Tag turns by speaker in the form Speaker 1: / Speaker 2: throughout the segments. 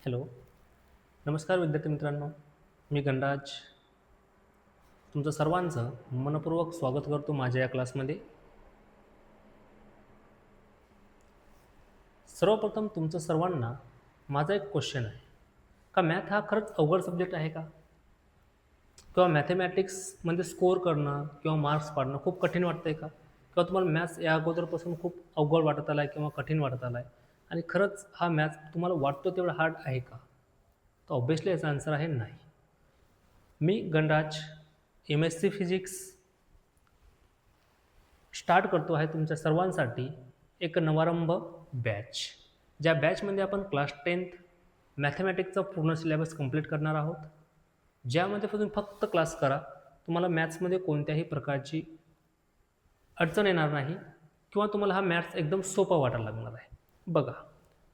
Speaker 1: Hello, नमस्कार विद्यार्थी मित्रांनो. मी गणराज तुमचं सर्वांचं मनपूर्वक स्वागत करतो माझ्या या क्लासमध्ये. सर्वप्रथम तुमचं सर्वांना माझा एक क्वेश्चन आहे का मॅथ हा खरंच अवघड सब्जेक्ट आहे का? किंवा मॅथमॅटिक्समध्ये स्कोअर करणं किंवा मार्क्स पाडणं खूप कठीण वाटतं आहे का? किंवा तुम्हाला मॅथ्स या अगोदरपासून खूप अवघड वाटत आला आहे किंवा कठीण वाटत आला आहे आणि खरंच हा मॅथ्स तुम्हाला वाटतो तेवढा हार्ड आहे का? तर ऑब्व्हियसली याचा आन्सर आहे नाही. मी गणराज MSc फिजिक्स स्टार्ट करतो आहे तुमच्या सर्वांसाठी एक नवारंभ बॅच. ज्या बॅचमध्ये आपण क्लास 10th मॅथमॅटिक्सचा पूर्ण सिलेबस कंप्लीट करणार आहोत, ज्यामध्ये तुम्ही फक्त क्लास करा, तुम्हाला मॅथ्समध्ये कोणत्याही प्रकारची अडचण येणार नाही किंवा तुम्हाला हा मॅथ्स एकदम सोपा वाटायला लागणार आहे. बघा,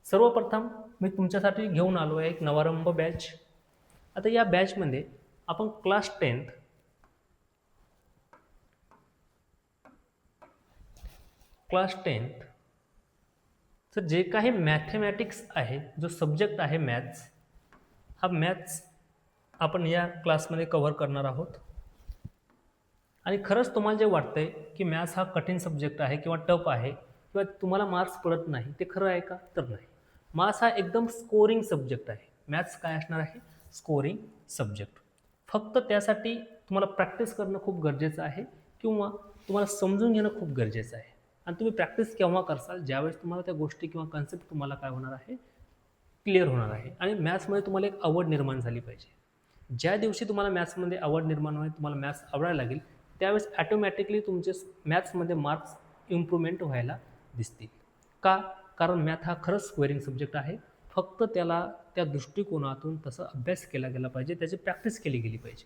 Speaker 1: सर्वप्रथम मी तुमच्यासाठी घेऊन आलो आहे एक नवारंभ बॅच. आता या बॅचमध्ये आपण क्लास 10th तर जे काही मॅथमॅटिक्स आहे, जो सब्जेक्ट आहे मॅथ्स, हा मॅथ्स आपण या क्लासमध्ये कव्हर करणार आहोत. आणि खरंच तुम्हाला जे वाटतंय की मॅथ्स हा कठीण सब्जेक्ट आहे किंवा टफ आहे किंवा तुम्हाला मार्क्स पडत नाही, ते खरं आहे का? तर नाही. मॅथ्स हा एकदम स्कोरिंग सब्जेक्ट आहे. मॅथ्स काय असणार आहे? Scoring subject. फक्त त्यासाठी तुम्हाला प्रॅक्टिस करणं खूप गरजेचं आहे किंवा तुम्हाला समजून घेणं खूप गरजेचं आहे. आणि तुम्ही प्रॅक्टिस केव्हा करसाल? ज्यावेळेस तुम्हाला त्या गोष्टी किंवा कन्सेप्ट तुम्हाला काय होणार आहे? क्लिअर होणार आहे. आणि मॅथ्समध्ये तुम्हाला एक आवड निर्माण झाली पाहिजे. ज्या दिवशी तुम्हाला मॅथ्समध्ये आवड निर्माण होईल, तुम्हाला मॅथ्स आवडायला लागेल, त्यावेळेस ॲटोमॅटिकली तुमचे मॅथ्समध्ये मार्क्स इम्प्रूव्हमेंट व्हायला दिसतील. का? कारण मॅथ हा खरंच स्क्वेअरिंग सब्जेक्ट आहे. फक्त त्याला त्या दृष्टिकोनातून तसा अभ्यास केला गेला पाहिजे, त्याची प्रॅक्टिस केली गेली पाहिजे.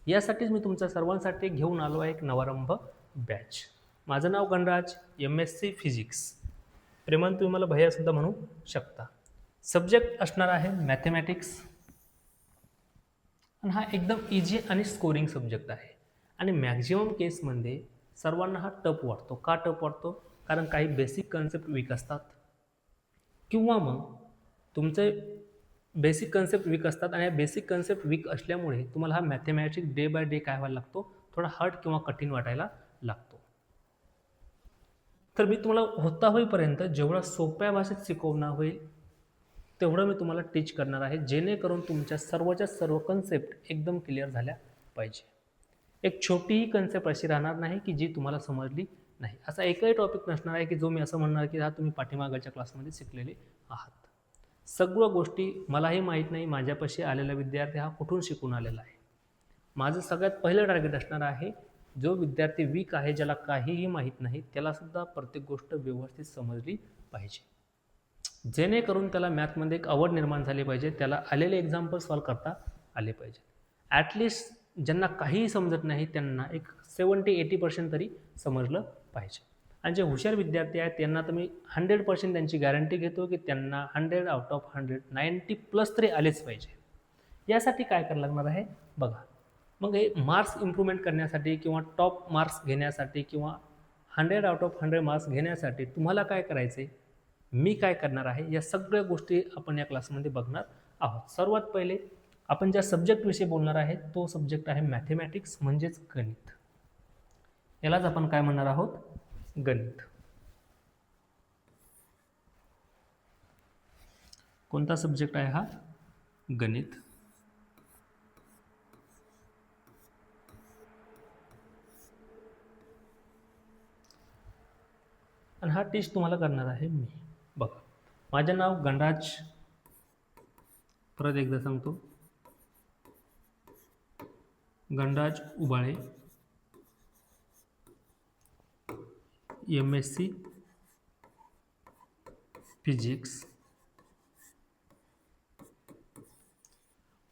Speaker 1: यासाठीच मी तुमच्या सर्वांसाठी घेऊन आलो आहे एक नवारंभ बॅच. माझं नाव गणराज, MSc फिजिक्स. प्रेमान तुम्ही मला भैयासुद्धा म्हणू शकता. सब्जेक्ट असणार आहे मॅथमॅटिक्स आणि हा एकदम इझी आणि स्कोरिंग सब्जेक्ट आहे. आणि मॅक्झिमम केसमध्ये सर्वांना हा टफ वाटतो. का टफ वाटतो? कारण काही बेसिक कन्सेप्ट वीक असतात किंवा मग तुमचे बेसिक कन्सेप्ट वीक असतात आणि या बेसिक कन्सेप्ट वीक असल्यामुळे तुम्हाला हा मॅथमॅटिक्स डे बाय डे काय व्हायला लागतो? थोडा हार्ड किंवा कठीण वाटायला लागतो. तर मी तुम्हाला होता होईपर्यंत जेवढा सोप्या भाषेत शिकवणार होईल तेवढं मी तुम्हाला टीच करणार आहे, जेणेकरून तुमच्या सर्वच्या सर्व कन्सेप्ट एकदम क्लिअर झाल्या पाहिजे. एक छोटीही कन्सेप्ट अशी राहणार नाही की जी तुम्हाला समजली नाही. असा एकही टॉपिक नसणार आहे की जो मी असं म्हणणार की हा तुम्ही पाठीमागच्या क्लासमध्ये शिकलेले आहात. सगळ्या गोष्टी मलाही माहीत नाही, माझ्यापाशी आलेला विद्यार्थी हा कुठून शिकून आलेला आहे. माझं सगळ्यात पहिलं टार्गेट असणार आहे, जो विद्यार्थी वीक आहे, ज्याला काहीही माहीत नाही, त्यालासुद्धा प्रत्येक गोष्ट व्यवस्थित समजली पाहिजे, जेणेकरून त्याला मॅथमध्ये एक आवड निर्माण झाली पाहिजे, त्याला आलेले एक्झाम्पल सॉल्व करता आले पाहिजे. ॲटलिस्ट ज्यांना काहीही समजत नाही त्यांना एक 70-80% तरी समजलं पाहिजे. आणि जे हुशार विद्यार्थी आहेत त्यांना तर मी 100% त्यांची गॅरंटी घेतो की त्यांना 100 आउट ऑफ 100 90+ तरी आलेच पाहिजे. यासाठी काय करायला लागणार आहे बघा. मग हे मार्क्स इम्प्रूव्हमेंट करण्यासाठी किंवा टॉप मार्क्स घेण्यासाठी किंवा 100 आउट ऑफ 100 मार्क्स घेण्यासाठी तुम्हाला काय करायचं आहे, मी काय करणार आहे, या सगळ्या गोष्टी आपण या क्लासमध्ये बघणार आहोत. सर्वात पहिले आपण ज्या सब्जेक्टविषयी बोलणार आहे तो सब्जेक्ट आहे मॅथमॅटिक्स, म्हणजेच गणित. यालाच आपण काय म्हणणार आहोत? गणित. कोणता सब्जेक्ट आहे हा? गणित. आणि हा टीच तुम्हाला करणार आहे मी. बघा, माझे नाव गणराज, परत एकदा सांगतो, गणराज उबाळे, MSc फिजिक्स.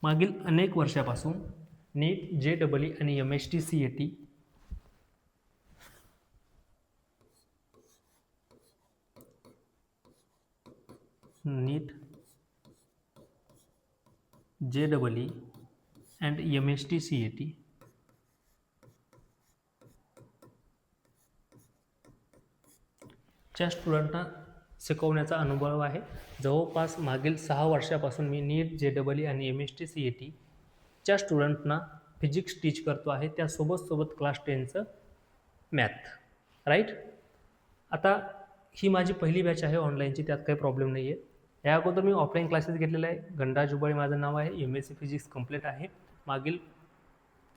Speaker 1: मागील अनेक वर्षापासून नीट, JEE आणि MST CET NEET, JEE and MST CET च्या स्टुडंटना शिकवण्याचा अनुभव आहे. जवळपास मागील 6 वर्षापासून मी नीट, JEE आणि MST CETच्या स्टुडंटना फिजिक्स टीच करतो आहे, त्यासोबत क्लास 10चं मॅथ, राईट. आता ही माझी पहिली बॅच आहे ऑनलाईनची, त्यात काही प्रॉब्लेम नाही आहे. या अगोदर मी ऑफलाईन क्लासेस घेतलेले आहे. गंडा जुबाळी माझं नाव आहे, MSc फिजिक्स कंप्लीट आहे. मागील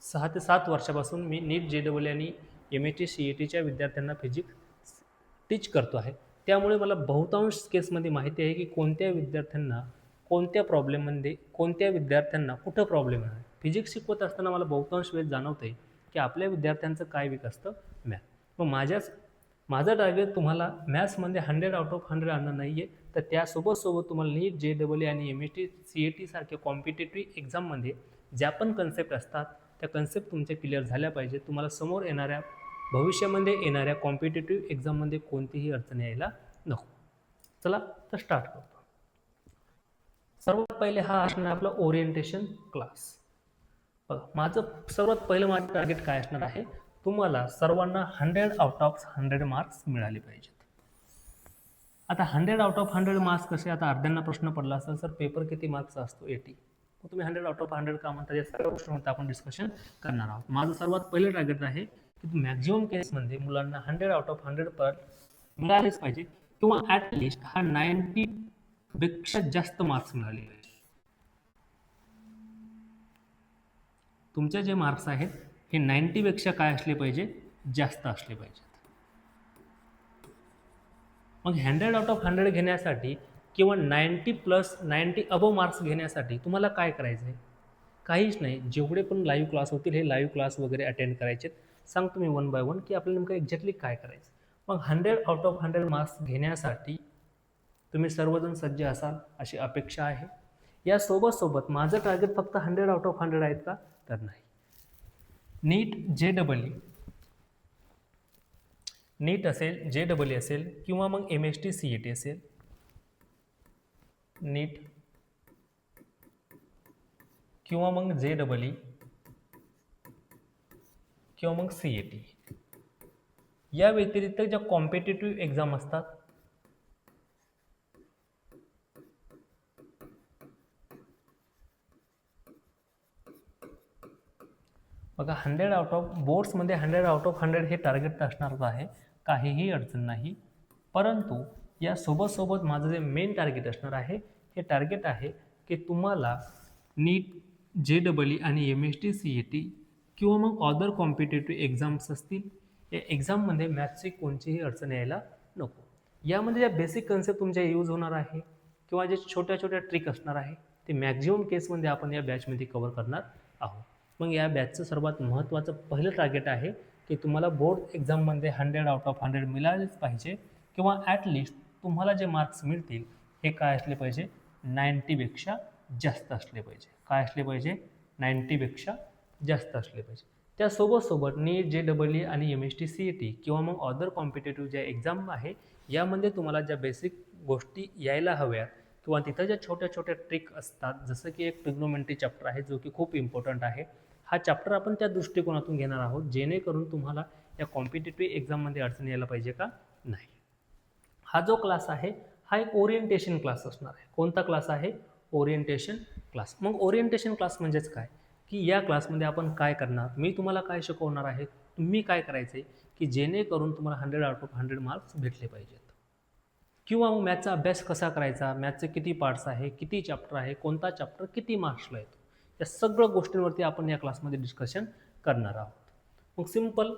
Speaker 1: 6 ते 7 वर्षापासून मी नीट, JEE आणि MST CETच्या विद्यार्थ्यांना फिजिक्स टीच करतो आहे. त्यामुळे मला बहुतांश केसमध्ये माहिती आहे की कोणत्या विद्यार्थ्यांना कोणत्या प्रॉब्लेममध्ये, कोणत्या विद्यार्थ्यांना कुठं प्रॉब्लेम आहे. फिजिक्स शिकवत असताना मला बहुतांश वेळेस जाणवतं आहे की आपल्या विद्यार्थ्यांचं काय वीक असतं, मॅथ. मग माझं टार्गेट तुम्हाला मॅथ्समध्ये 100 आउट ऑफ 100 आणणं नाही आहे, तर त्यासोबत तुम्हाला नीट, JEE आणि MST CET सारख्या कॉम्पिटेटिव्ह एक्झाममध्ये ज्या पण कन्सेप्ट असतात त्या कन्सेप्ट तुमच्या क्लिअर झाल्या पाहिजे. तुम्हाला समोर येणाऱ्या भविष्यामध्ये येणाऱ्या कॉम्पिटेटिव्ह एक्झाममध्ये कोणतीही अडचण यायला नको. चला तर स्टार्ट करतो. सर्वात पहिले हा असणार आपला ओरिएंटेशन क्लास. बघा, सर्वात पहिलं माझं टार्गेट काय असणार आहे, तुम्हाला सर्वांना 100 आउट ऑफ 100 मार्क्स मिळाले पाहिजेत. आता 100 आउट ऑफ 100 मार्क्स कसे, आता अर्ध्यांना प्रश्न पडला असेल सर पेपर किती मार्क्सचा असतो, 80. मग तुम्ही 100 आउट ऑफ 100 का म्हणता, या सगळ्या गोष्टींमध्ये आपण डिस्कशन करणार आहोत. माझं सर्वात पहिलं टार्गेट आहे की मॅक्झिमम केसमध्ये मुलांना 100 आउट ऑफ 100 पर मिळालेच पाहिजे, किंवा ॲटलिस्ट हा 90 पेक्षा जास्त मार्क्स मिळाले पाहिजे. तुमचे जे मार्क्स आहेत हे 90 पेक्षा काय असले पाहिजे, जास्त असले पाहिजेत. मग 100 आउट ऑफ 100 घेण्यासाठी किंवा 90 अबव मार्क्स घेण्यासाठी तुम्हाला काय करायचं आहे, काहीच नाही. जेवढे पण लाईव्ह क्लास होतील हे लाईव्ह क्लास वगैरे अटेंड करायचे. सांगतो मी 1 बाय 1 की आपल्याला नेमकं एक्झॅक्टली काय करायचं. मग 100 आउट ऑफ 100 मार्क्स घेण्यासाठी तुम्ही सर्वजण सज्ज असाल अशी अपेक्षा आहे. यासोबत माझं टार्गेट फक्त 100 आउट ऑफ 100 आहेत का, तर नाही. नीट, नीट असेल, JEE असेल किंवा मग MST CET असेल, नीट किंवा मग JEE किंवा मग CET, या व्यतिरिक्त ज्या कॉम्पिटेटिव्ह एक्झाम असतात, बघा 100 आउट ऑफ बोर्ड्समध्ये 100 आउट ऑफ 100 हे टार्गेट असणारच आहे, काहीही अडचण नाही. परंतु या सोबत माझं जे मेन टार्गेट असणार आहे, हे टार्गेट आहे की तुम्हाला नीट, JEE आणि MST CET किंवा मग अदर कॉम्पिटेटिव्ह एक्झाम्स असतील, या एक्झाममध्ये मॅथ्सची कोणतीही अडचण यायला नको. यामध्ये ज्या बेसिक कन्सेप्ट तुमच्या यूज होणार आहे किंवा जे छोट्या ट्रिक असणार आहे ते मॅक्झिमम केसमध्ये आपण या बॅचमध्ये कव्हर करणार आहोत. मग या बॅचचं सर्वात महत्त्वाचं पहिलं टार्गेट आहे की तुम्हाला बोर्ड एक्झाममध्ये 100 आउट ऑफ 100 मिळालेच पाहिजे, किंवा ॲटलिस्ट तुम्हाला जे मार्क्स मिळतील हे काय असले पाहिजे, 90 पेक्षा जास्त असले पाहिजे. काय असले पाहिजे, 90 पेक्षा जास्त असले पाहिजे. त्यासोबत नीट, JEE आणि MST CET किंवा मग अदर कॉम्पिटेटिव्ह ज्या एक्झाम आहे यामध्ये तुम्हाला ज्या बेसिक गोष्टी यायला हव्यात किंवा तिथं ज्या छोट्या ट्रिक असतात, जसं की एक ट्रिग्नोमेट्री चॅप्टर आहे जो की खूप इम्पॉर्टंट आहे. हा चॅप्टर आपण त्या दृष्टिकोनातून घेणार आहोत जेणेकरून तुम्हाला या कॉम्पिटेटिव्ह एक्झाममध्ये अडचण यायला पाहिजे का नाही. हा जो क्लास आहे हा एक ओरिएंटेशन क्लास असणार आहे. कोणता क्लास आहे, ओरिएंटेशन क्लास. मग ओरिएंटेशन क्लास म्हणजेच काय, की या क्लासमध्ये आपण काय करणार, मी तुम्हाला काय शिकवणार आहे, तुम्ही काय करायचं आहे की जेणेकरून तुम्हाला 100 आउट ऑफ 100 मार्क्स भेटले पाहिजेत. किंवा मग मॅथचा अभ्यास कसा करायचा, मॅथचे किती पार्ट्स आहे, किती चॅप्टर आहे, कोणता चॅप्टर किती मार्क्सला येतो, या सगळ्या गोष्टींवरती आपण या क्लासमध्ये डिस्कशन करणार आहोत. मग सिंपल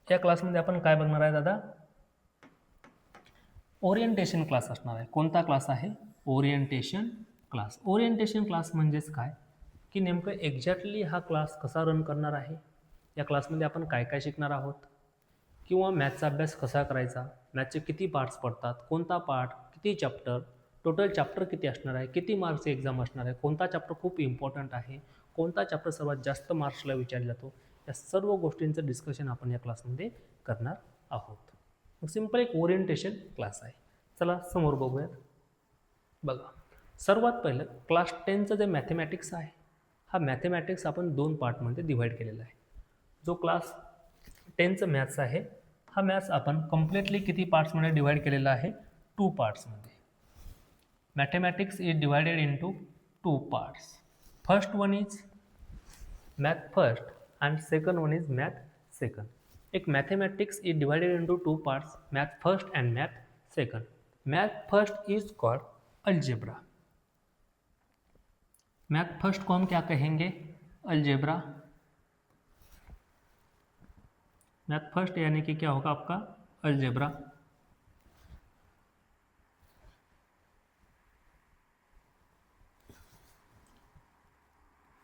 Speaker 1: या क्लासमध्ये आपण काय बघणार आहे दादा, ओरिएंटेशन क्लास असणार आहे. कोणता क्लास आहे, ओरिएंटेशन क्लास. ओरिएंटेशन क्लास म्हणजेच काय, की नेमकं एक्झॅक्टली हा क्लास कसा रन करणार आहे, या क्लासमध्ये आपण काय काय शिकणार आहोत, किंवा मॅथचा अभ्यास कसा करायचा, मॅथचे किती पार्ट्स पडतात, कोणता पार्ट, किती चॅप्टर, टोटल चॅप्टर किती असणार आहे, किती मार्क्सची एक्झाम असणार आहे, कोणता चॅप्टर खूप इम्पॉर्टंट आहे, कोणता चॅप्टर सर्वात जास्त मार्क्सला विचारला जातो, या सर्व गोष्टींचं डिस्कशन आपण या क्लासमध्ये करणार आहोत. मग सिंपल एक ओरिएंटेशन क्लास आहे. चला समोर बघूयात. बघा, सर्वात पहिलं क्लास 10चं जे मॅथमॅटिक्स आहे, हा मॅथमॅटिक्स आपण 2 पार्टमध्ये डिव्हाइड केलेला आहे. जो क्लास 10चं मॅथ्स आहे, हा मॅथ्स आपण कम्प्लिटली किती पार्ट्समध्ये डिव्हाइड केलेला आहे, टू पार्ट्समध्ये. Mathematics is divided into two parts. First one is math first and second one is math second. एक mathematics is divided into two parts, math first and math second. Math first is called algebra. Math first को हम क्या कहेंगे? Algebra. Math first यानी कि क्या होगा आपका? अलजेब्रा.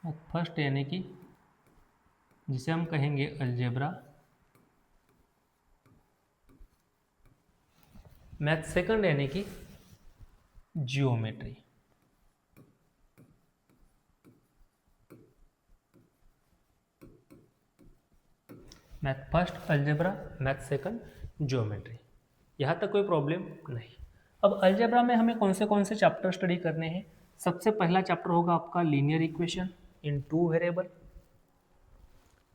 Speaker 1: मैथ फर्स्ट यानी कि जिसे हम कहेंगे अलजेब्रा. मैथ सेकंड यानी कि geometry. Math first algebra, math second geometry. यहाँ तक कोई प्रॉब्लम नहीं. अब अलजेब्रा में हमें कौन से चैप्टर स्टडी करने हैं? सबसे पहला चैप्टर होगा आपका linear equation in two variable.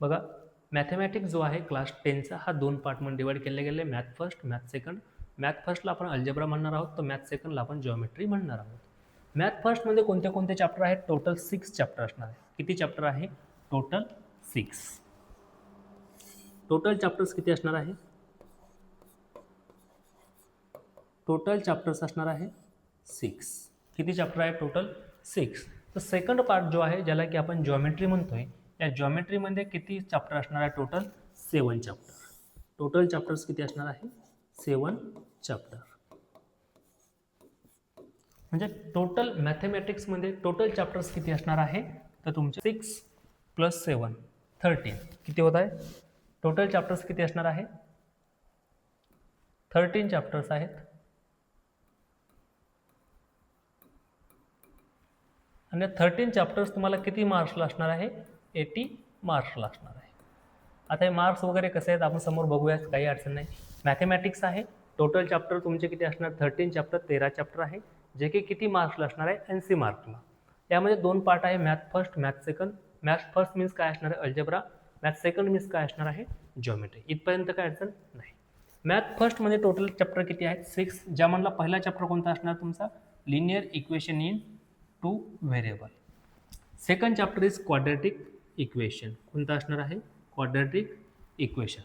Speaker 1: बघा मॅथमॅटिक्स जो आहे क्लास 10चा हा दोन पार्टमध्ये डिवाइड केले गेले, math first math second. Math फर्स्टला आपण अल्जेब्रा म्हणणार आहोत, तर मॅथ सेकंडला आपण जिओमेट्री म्हणणार आहोत. मॅथ फर्स्टमध्ये कोणते कोणते चॅप्टर आहेत? टोटल 6 चॅप्टर असणार आहे. किती चॅप्टर आहे? टोटल 6. टोटल चॅप्टर्स किती असणार आहे? टोटल चॅप्टर्स असणार आहे 6. किती चॅप्टर आहे? टोटल 6. तर सेकंड पार्ट जो आहे ज्याला की आपण जिओमेट्री म्हणतोय, या जिओमेट्रीमध्ये किती चॅप्टर असणार आहे? Total 7 chapter. टोटल चॅप्टर्स किती असणार आहे? 7 चॅप्टर. म्हणजे टोटल मॅथमॅटिक्समध्ये टोटल चॅप्टर्स किती असणार आहे? तर तुमचे 6 + 7 13. किती होत आहे? टोटल चॅप्टर्स किती असणार आहे? 13 चॅप्टर्स आहेत. आणि 13 चॅप्टर्स तुम्हाला किती मार्क्सला असणार आहे? 80 मार्क्सला असणार आहे. आता हे मार्क्स वगैरे कसे आहेत आपण समोर बघूयात, काही अडचण नाही. मॅथमॅटिक्स आहे, टोटल चॅप्टर तुमचे किती असणार? 13 चॅप्टर 13 चॅप्टर आहे, जे की किती मार्क्सला असणार आहे? 80 मार्क्सला. यामध्ये दोन पार्ट आहे, math first math second. Math first means काय असणार आहे? अल्जेब्रा. मॅथ सेकंड मीन्स काय असणार आहे? जिओमेट्री. इथपर्यंत काय अडचण नाही. मॅथ फर्स्टमध्ये टोटल चॅप्टर किती आहेत? 6. ज्यामधला पहिला चॅप्टर कोणता असणार तुमचा? Linear equation in two variable. Second chapter is quadratic equation. कोणता असणार आहे? Quadratic equation.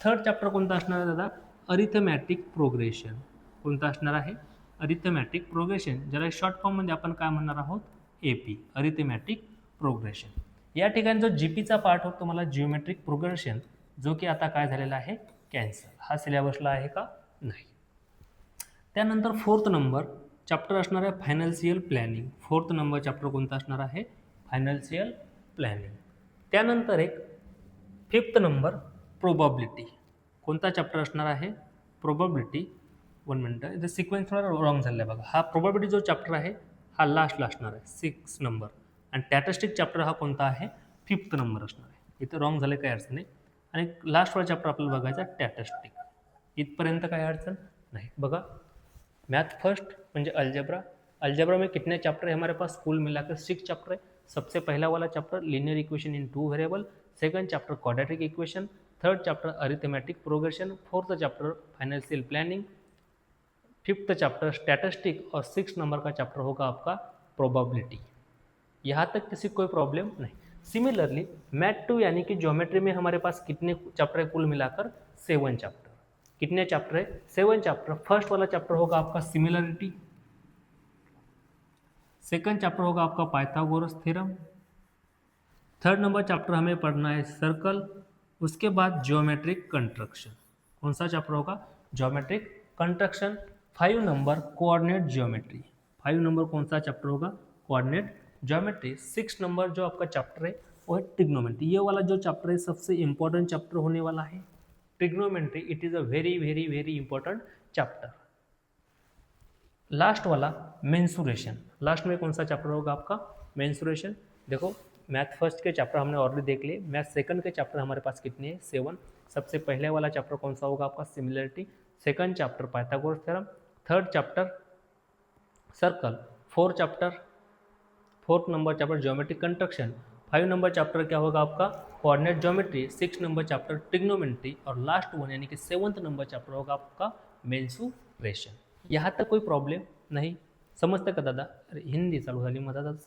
Speaker 1: थर्ड चॅप्टर कोणता असणार आहे दादा? Arithmetic progression. कोणता असणार आहे? अरिथमॅटिक प्रोग्रेशन, ज्याला शॉर्ट फॉर्ममध्ये आपण काय म्हणणार आहोत? AP, arithmetic progression. या ठिकाणी जो GPचा पार्ट होतो तुम्हाला जिओमेट्रिक प्रोग्रेशन, जो की आता काय झालेला आहे? कॅन्सल. हा सिलेबसला आहे का? नाही. त्यानंतर फोर्थ नंबर चॅप्टर असणार आहे financial planning. Fourth number chapter कोणता असणार आहे? Financial planning. त्यानंतर एक फिफ्थ नंबर प्रोबॅबिलिटी. कोणता चॅप्टर असणार आहे? प्रोबॅबिलिटी. 1 मिनिट, इथे सिक्वेन्स थोडा रॉंग झालेला आहे बघा. हा प्रोबॅबिलिटी जो चॅप्टर आहे हा लास्टला असणार आहे 6 नंबर. आणि स्टॅटिस्टिक चॅप्टर हा कोणता आहे? 5th नंबर असणार आहे. इथं रॉंग झाले, काही अडचण नाही. आणि लास्टवाला चॅप्टर आपल्याला बघायचा स्टॅटिस्टिक. इथपर्यंत काही अडचण नहीं. बघा मैथ फर्स्ट म्हणजे अलजेब्रा. अलजेब्रा में कितने चैप्टर है हमारे पास? कुल मिलाकर 6 चैप्टर है. सबसे पहला वाला chapter linear equation in two variable, second chapter quadratic equation, third chapter arithmetic progression, fourth chapter financial planning, fifth chapter statistic और 6 नंबर का चैप्टर होगा आपका प्रोबेबिलिटी. यहाँ तक किसी कोई प्रॉब्लम नहीं. सिमिलरली मैथ 2 यानी कि ज्योमेट्री में हमारे पास कितने चैप्टर है? कुल मिलाकर 7 चैप्टर. कितने चैप्टर है? 7 चैप्टर. फर्स्ट वाला चैप्टर होगा आपका सिमिलरिटी, सेकंड चैप्टर होगा आपका Pythagoras theorem, third number chapter हमें पढ़ना है सर्कल, उसके बाद ज्योमेट्रिक कंस्ट्रक्शन. कौन सा चैप्टर होगा? Geometric construction. 5 number coordinate geometry. 5 number कौन सा चैप्टर होगा? Coordinate geometry. 6 नंबर जो आपका चैप्टर है वो है ट्रिग्नोमेट्री. ये वाला जो चैप्टर है सबसे इंपॉर्टेंट चैप्टर होने वाला है. Trigonometry it is a very very very important chapter. Last वाला मेंसुरेशन. लास्ट में कौन सा चैप्टर होगा आपका? मेंसुरेशन. देखो मैथ फर्स्ट के चैप्टर हमने ऑलरेडी देख लिए. मैथ सेकंड के चैप्टर हमारे पास कितने हैं? 7. सबसे पहले वाला चैप्टर कौन सा होगा आपका? Similarity. Second chapter Pythagoras theorem, third chapter circle, fourth number chapter geometric construction, 5 number chapter क्या होगा आपका? Coordinate geometry, 6 number chapter trigonometry और लास्ट वन यानी कि 7th नंबर चैप्टर होगा आपका मेंसुरेशन. यहाँ तक कोई प्रॉब्लेम नाही. समजतं का दादा? अरे हिंदी चालू झाली मधातच.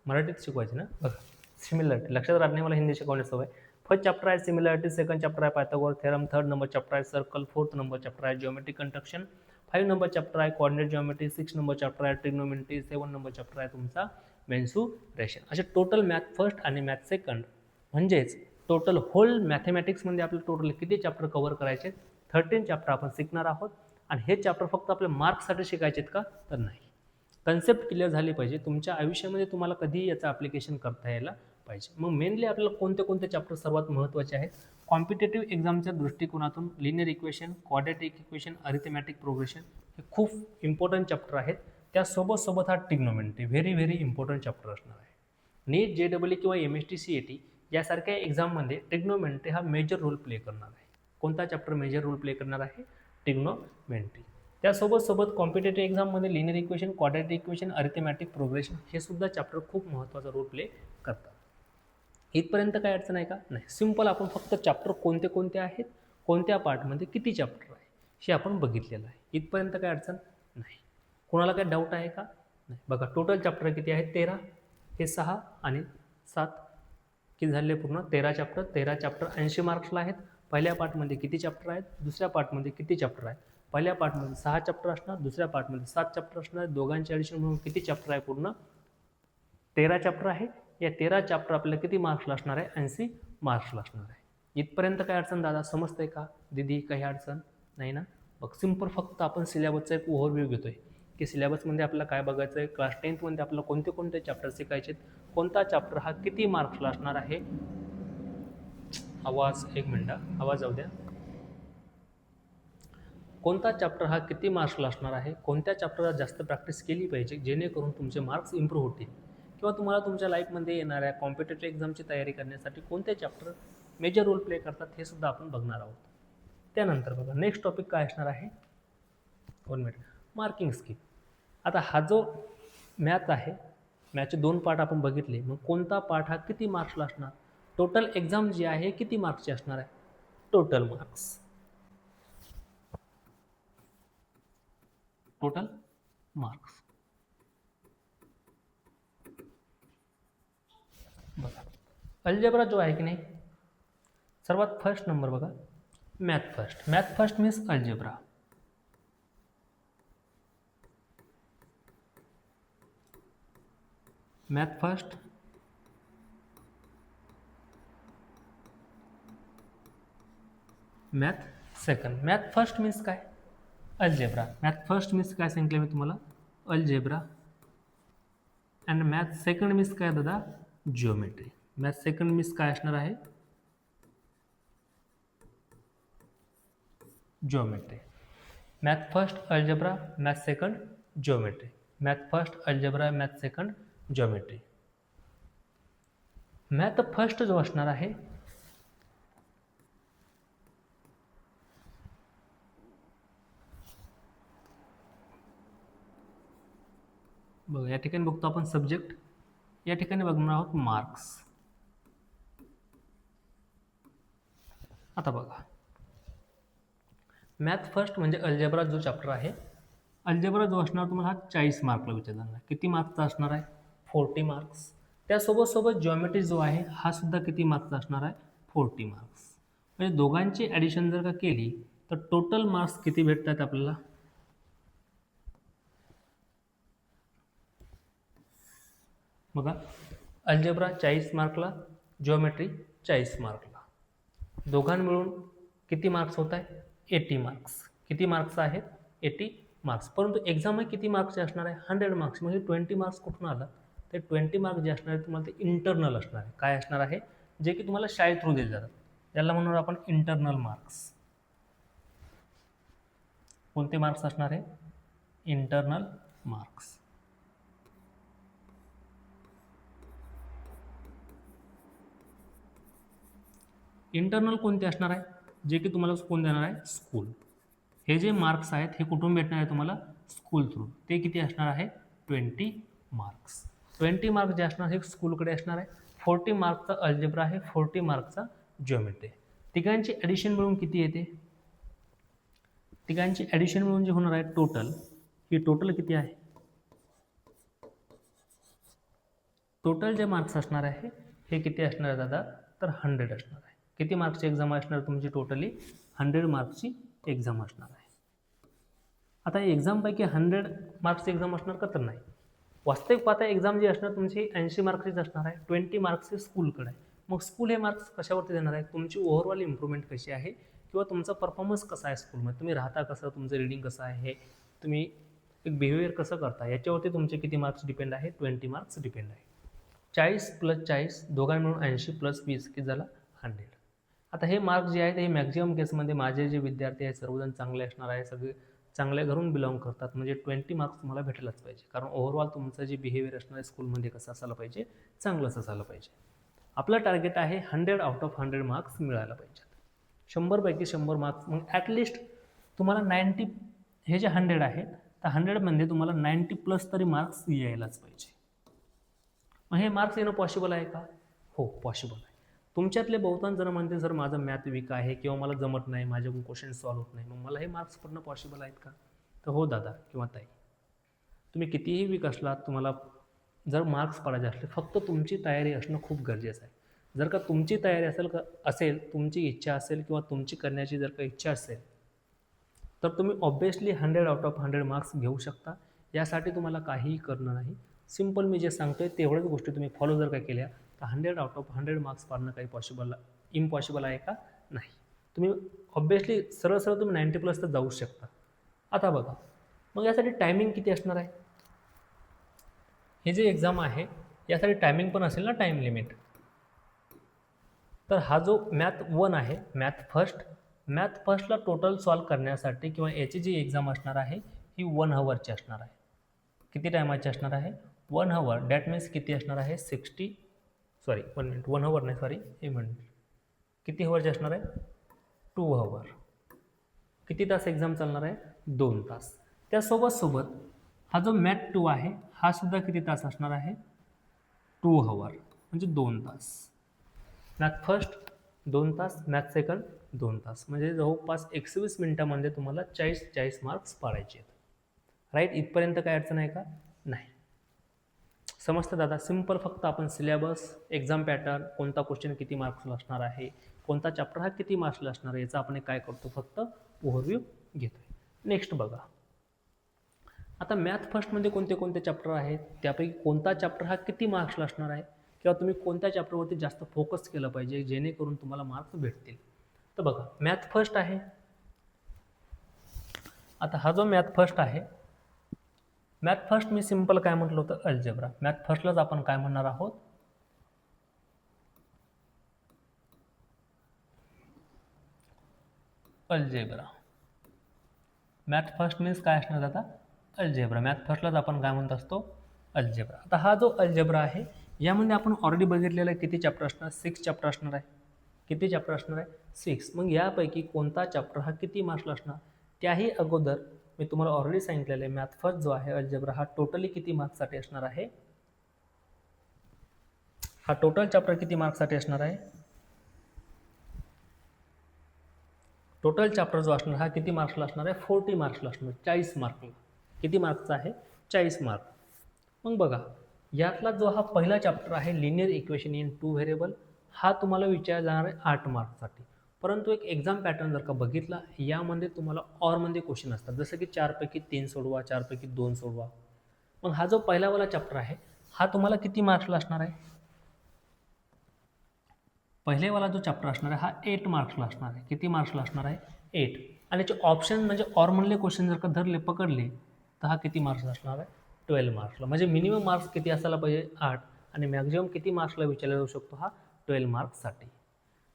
Speaker 1: मराठीत शिकवायची ना. बघा सिमिलरिटी लक्षात राहत नाही मला हिंदी शिकवण्याची सवय. फर्स्ट चॅप्टर आहे सिमिलरिटी, सेकंड चॅप्टर आहे Pythagoras theorem, third number chapter आहे सर्कल, फोर्थ नंबर चॅप्टर आहे जिओमेट्रिक कंस्ट्रक्शन, 5 नंबर चॅप्टर आहे कोऑर्डिनेट जिओमेट्री, 6 नंबर चॅप्टर आहे ट्रिग्नोमेट्री, 7 नंबर चॅप्टर आहे तुमचा मेन्सुरेशन. असे टोटल मॅथ फर्स्ट आणि मॅथ सेकंड म्हणजेच टोटल होल मॅथमॅटिक्समध्ये आपले टोटल किती चॅप्टर कव्हर करायचे? 13 चॅप्टर आपण शिकणार आहोत. आणि हे चॅप्टर फक्त आपल्या मार्क्ससाठी शिकायचे आहेत का? तर नाही. कन्सेप्ट क्लिअर झाली पाहिजे, तुमच्या आयुष्यामध्ये तुम्हाला कधीही याचं ॲप्लिकेशन करता यायला पाहिजे. मग मेनली आपल्याला कोणते कोणते चॅप्टर सर्वात महत्त्वाचे आहेत? कॉम्पिटेटिव्ह एक्झामच्या दृष्टिकोनातून linear equation, quadratic equation, arithmetic progression हे खूप इम्पॉर्टंट चॅप्टर आहेत. त्यासोबत हा trigonometry very very important chapter असणार आहे. नीट, JEE किंवा MST CET यासारख्या एक्झाममध्ये ट्रिग्नोमेट्री हा मेजर रोल प्ले करणार आहे. कोणता चॅप्टर मेजर रोल प्ले करणार आहे? ट्रिग्नोमेट्री. त्यासोबत कॉम्पिटेटिव्ह एक्झाममध्ये linear equation, quadratic equation, arithmetic progression हे सुद्धा चॅप्टर खूप महत्त्वाचा रोल प्ले करतात. इथपर्यंत काय अडचण आहे का? नाही. सिम्पल आपण फक्त चॅप्टर कोणते कोणते आहेत, कोणत्या पार्टमध्ये किती चॅप्टर आहे हे आपण बघितलेलं आहे. इथपर्यंत काय अडचण नाही. कोणाला काय डाऊट आहे का? नाही. बघा टोटल चॅप्टर किती आहेत? 13. हे 6 आणि 7 किती झाले पूर्ण? 13 चॅप्टर. 13 चॅप्टर 80 मार्क्सला आहेत. पहिल्या पार्टमध्ये किती चॅप्टर आहेत? दुसऱ्या पार्टमध्ये किती चॅप्टर आहेत? पहिल्या पार्टमध्ये 6 चॅप्टर असणार, दुसऱ्या पार्टमध्ये 7 चॅप्टर असणार. दोघांचे ॲडिशन म्हणून किती चॅप्टर आहे? पूर्ण 13 चॅप्टर आहे. या 13 चॅप्टर आपल्याला किती मार्क्सला असणार आहे? 80 मार्क्सला असणार आहे. इथपर्यंत काय अडचण दादा? समजतंय का? दीदी काही अडचण नाही ना? बघ सिम्पल फक्त आपण सिलेबसचा एक ओव्हरव्ह्यू घेतोय की सिलेबसमध्ये आपल्याला काय बघायचं आहे, क्लास 10मध्ये आपल्याला कोणते कोणते चॅप्टर शिकायचे, कोणता चॅप्टर हा किती मार्क्सला असणार आहे. आवाज एक मिनटं, आवाज जाऊ द्या. कोणता चॅप्टर हा किती मार्क्सला असणार आहे, कोणत्या चॅप्टरला जास्त प्रॅक्टिस केली पाहिजे जेणेकरून तुमचे मार्क्स इम्प्रूव्ह होतील, किंवा तुम्हाला तुमच्या लाईफमध्ये येणाऱ्या कॉम्पिटेटिव्ह एक्झामची तयारी करण्यासाठी कोणते चॅप्टर मेजर रोल प्ले करतात हे सुद्धा आपण बघणार आहोत. त्यानंतर बघा नेक्स्ट टॉपिक काय असणार आहे? 1 मिनिट. Marking scheme. आता हा जो मॅथ आहे, मॅथचे 2 पार्ट आपण बघितले. मग कोणता पार्ट हा किती मार्क्सला असणार? टोटल एक्झाम जी आहे किती मार्क्सची असणार आहे? Total marks. Total marks. बघा अल्जेब्रा जो आहे की नाही, सर्वात फर्स्ट नंबर बघा math first. Math first means algebra. Math first, math second. Math first means काय? अल्जेब्रा. मॅथ फर्स्ट मीन्स काय सांगितलं मी तुम्हाला? Algebra. And math second means काय दादा? जिओमेट्री. मॅथ सेकंड मीन्स काय असणार आहे? Geometry. Math first algebra, math second geometry. Math first algebra, math second geometry. Math first जो असणार आहे बघा या ठिकाणी बघतो आपण सब्जेक्ट, या ठिकाणी बघणार आहोत मार्क्स. आता बघा मॅथ फर्स्ट म्हणजे अल्जेब्रा जो चॅप्टर आहे, अल्जेब्रा जो असणार तुम्हाला हा 40 मार्कला विचारणार. किती मार्क्सचा असणार आहे? 40 मार्क्स. त्यासोबत जिओमेट्री जो आहे हा सुद्धा किती मार्क्सचा असणार आहे? 40 मार्क्स. म्हणजे दोघांची ॲडिशन जर का केली तर टोटल मार्क्स किती भेटतात आपल्याला? बघा अल्जेब्रा 40 मार्कला, जिओमेट्री 40 मार्कला. दोघां मिळून किती मार्क्स होत आहे? 80 मार्क्स. किती मार्क्स आहेत? 80 मार्क्स. परंतु एक्झाम किती मार्क्सचे असणार आहे? 100 मार्क्स. म्हणजे 20 मार्क्स कुठून आलं? ते 20 मार्क्स जे असणार आहे तुम्हाला ते इंटरनल असणार आहे. काय असणार आहे? जे की तुम्हाला शाळेत थ्रू दिले जातात. त्याला म्हणून आपण इंटरनल मार्क्स. कोणते मार्क्स असणार आहे? Internal marks. इंटरनल कोणते असणार आहे? जे की तुम्हाला कोण देणार आहे? स्कूल. हे जे मार्क्स आहेत हे कुठून भेटणार आहे तुम्हाला? School through. ते किती असणार आहे? 20 मार्क्स. 20 मार्क्स जे असणार हे स्कूलकडे असणार आहे. 40 मार्क्सचा अल्जेब्रा आहे, 40 मार्क्सचा जिओमेट्री. तिघांची ॲडिशन मिळून किती येते? तिघांची ॲडिशन मिळून जे होणार आहे टोटल, ही टोटल किती आहे, टोटल जे मार्क्स असणार आहे हे किती असणार आहे दादा, तर 100 असणार आहे. किती मार्क्सची एक्झाम असणार तुमची, टोटली 100 मार्क्सची एक्झाम असणार आहे. आता एक्झामपैकी 100 मार्क्सची एक्झाम असणार का, तर नाही. वास्तविक पाहता एक्झाम जी असणार तुमची 80 मार्क्सचीच असणार आहे. 20 मार्क्स हे स्कूलकडे आहे. मग स्कूल हे मार्क्स कशावरती देणार आहे, तुमची ओव्हरऑल इम्प्रूव्हमेंट कशी आहे किंवा तुमचा परफॉर्मन्स कसा आहे स्कूलमध्ये, तुम्ही राहता कसं, तुमचं रीडिंग कसं आहे, तुम्ही एक बिहेवियर कसं करता, याच्यावरती तुमचे किती मार्क्स डिपेंड आहे, 20 मार्क्स डिपेंड आहे. 40 + 40 दोघांना मिळून 80 + 20 किती झाला, 100. आता हे मार्क्स जे आहेत हे मॅक्झिमम केसमध्ये माझे जे विद्यार्थी आहेत सर्वजण चांगले असणार आहे, सगळे चांगल्या घरून बिलॉंग करतात, म्हणजे 20 मार्क्स तुम्हाला भेटलाच पाहिजे. कारण ओव्हरऑल तुमचं जे बिहेवियर असणार आहे स्कूलमध्ये कसं असायला पाहिजे, चांगलंच असायला पाहिजे. आपलं टार्गेट आहे 100 आउट ऑफ 100 मार्क्स मिळायला पाहिजेत. 100पैकी 100 मार्क्स, मग ॲटलिस्ट तुम्हाला 90, हे जे 100 आहे तर 100मध्ये तुम्हाला 90+ तरी मार्क्स यायलाच पाहिजे. मग हे मार्क्स येणं पॉसिबल आहे का, हो पॉसिबल आहे. तुमच्यातले बहुतांश जण म्हणते सर माझं मॅथ वीक आहे किंवा मला जमत नाही, माझ्याकडून क्वेश्चन सॉल्व्ह होत नाही, मग मला हे मार्क्स पडणं पॉसिबल आहेत का, तर हो दादा किंवा ताई, तुम्ही कितीही वीक असलात, तुम्हाला जर मार्क्स पडायचे असले, फक्त तुमची तयारी असणं खूप गरजेचं आहे. जर का तुमची तयारी असेल, तुमची इच्छा असेल किंवा तुमची करण्याची जर का इच्छा असेल, तर तुम्ही ऑब्वियसली 100 आउट ऑफ 100 मार्क्स घेऊ शकता. यासाठी तुम्हाला काहीही करणं नाही. सिम्पल मी जे सांगतोय तेवढ्याच गोष्टी तुम्ही फॉलो जर काय केल्या तर 100 आउट ऑफ 100 मार्क्स पाडणं काही इम्पॉसिबल आहे का, नाही. तुम्ही ऑब्वियसली सरळ तुम्ही 90+ तर जाऊ शकता. आता बघा, मग यासाठी टायमिंग किती असणार आहे, हे जे एक्झाम आहे यासाठी टायमिंग पण असेल ना, टाईम लिमिट. तर हा जो मॅथ 1 आहे, मॅथ फर्स्टला टोटल सॉल्व करण्यासाठी किंवा याची जी एक्झाम असणार आहे ही 1 हवरची असणार आहे. किती टायमाची असणार आहे, 1 हवर. दॅट मीन्स किती असणार आहे, 1 मिनिट, 1 हवर नाही, सॉरी 1 मिनिट, किती हवरची असणार आहे, 2 हवर. किती तास एक्झाम चालणार आहे, 2 तास. त्यासोबत हा जो मॅथ 2 आहे हा सुद्धा किती तास असणार आहे, 2 हवर, म्हणजे 2 तास. मॅथ फर्स्ट 2 तास, मॅथ सेकंड 2 तास, म्हणजे जवळपास 120 मिनिटामध्ये तुम्हाला 40 मार्क्स पाडायचे आहेत. राईट, इथपर्यंत काय अडचण आहे का, नाही. समजतं दादा, सिम्पल. फक्त आपण सिलेबस, एक्झाम पॅटर्न, कोणता क्वेश्चन किती मार्क्सला असणार आहे, कोणता चॅप्टर हा किती मार्क्सला असणार आहे, याचा आपण काय करतो, फक्त ओव्हरव्ह्यू घेतोय. नेक्स्ट बघा, आता मॅथ फर्स्टमध्ये कोणते कोणते चॅप्टर आहेत, त्यापैकी कोणता चॅप्टर हा किती मार्क्सला असणार आहे किंवा तुम्ही कोणत्या चॅप्टरवरती जास्त फोकस केलं पाहिजे जेणेकरून तुम्हाला मार्क्स भेटतील. तर बघा, मॅथ फर्स्ट आहे. आता हा जो मॅथ फर्स्ट आहे, मॅथ फर्स्ट मी सिम्पल काय म्हटलं होतं, अल्जेब्रा. मॅथ फर्स्टलाच आपण काय म्हणणार आहोत, अल्जेब्रा. मॅथ फर्स्ट मीन्स काय असणार आता, अल्जेब्रा. मॅथ फर्स्टलाच आपण काय म्हणत असतो, अल्जेब्रा. आता हा जो अल्जेब्रा आहे यामध्ये आपण ऑलरेडी बघितलेला आहे किती चॅप्टर असणार, 6 चॅप्टर असणार आहे. किती चॅप्टर असणार आहे, 6. मग यापैकी कोणता चॅप्टर हा किती मार्क्सला असणार, त्याही अगोदर मी तुम्हाला ऑलरेडी सांगितलेलं आहे, मॅथ फर्स्ट जो आहे अल्जेब्रा हा टोटली किती मार्क्ससाठी असणार आहे, हा टोटल चॅप्टर किती मार्क्ससाठी असणार आहे, टोटल चॅप्टर जो असणार हा किती मार्क्सला असणार आहे, 40 मार्क्सला असणार, 40 मार्कला. किती मार्क्सचा आहे, 40 मार्क. मग बघा, यातला जो हा पहिला चॅप्टर आहे लिनियर इक्वेशन इन 2 व्हेरिएबल, हा तुम्हाला विचारला जाणार आहे 8 मार्क्ससाठी. परंतु एक एक्झाम पॅटर्न जर का बघितला, यामध्ये तुम्हाला ऑरमध्ये क्वेश्चन असतात, जसं की 4 पैकी 3 सोडवा, 4 पैकी 2 सोडवा. मग हा जो पहिलावाला चॅप्टर आहे हा तुम्हाला किती मार्क्सला असणार आहे, पहिलेवाला जो चॅप्टर असणार आहे हा 8 मार्क्सला असणार आहे. किती मार्क्सला असणार आहे, 8. आणि याचे ऑप्शन म्हणजे ऑरमधले क्वेश्चन जर का पकडले तर हा किती मार्क्सला असणार आहे, 12 मार्क्सला. म्हणजे मिनिमम मार्क्स किती असायला पाहिजे, 8, आणि मॅक्झिमम किती मार्क्सला विचारला जाऊ शकतो, हा 12 मार्क्ससाठी.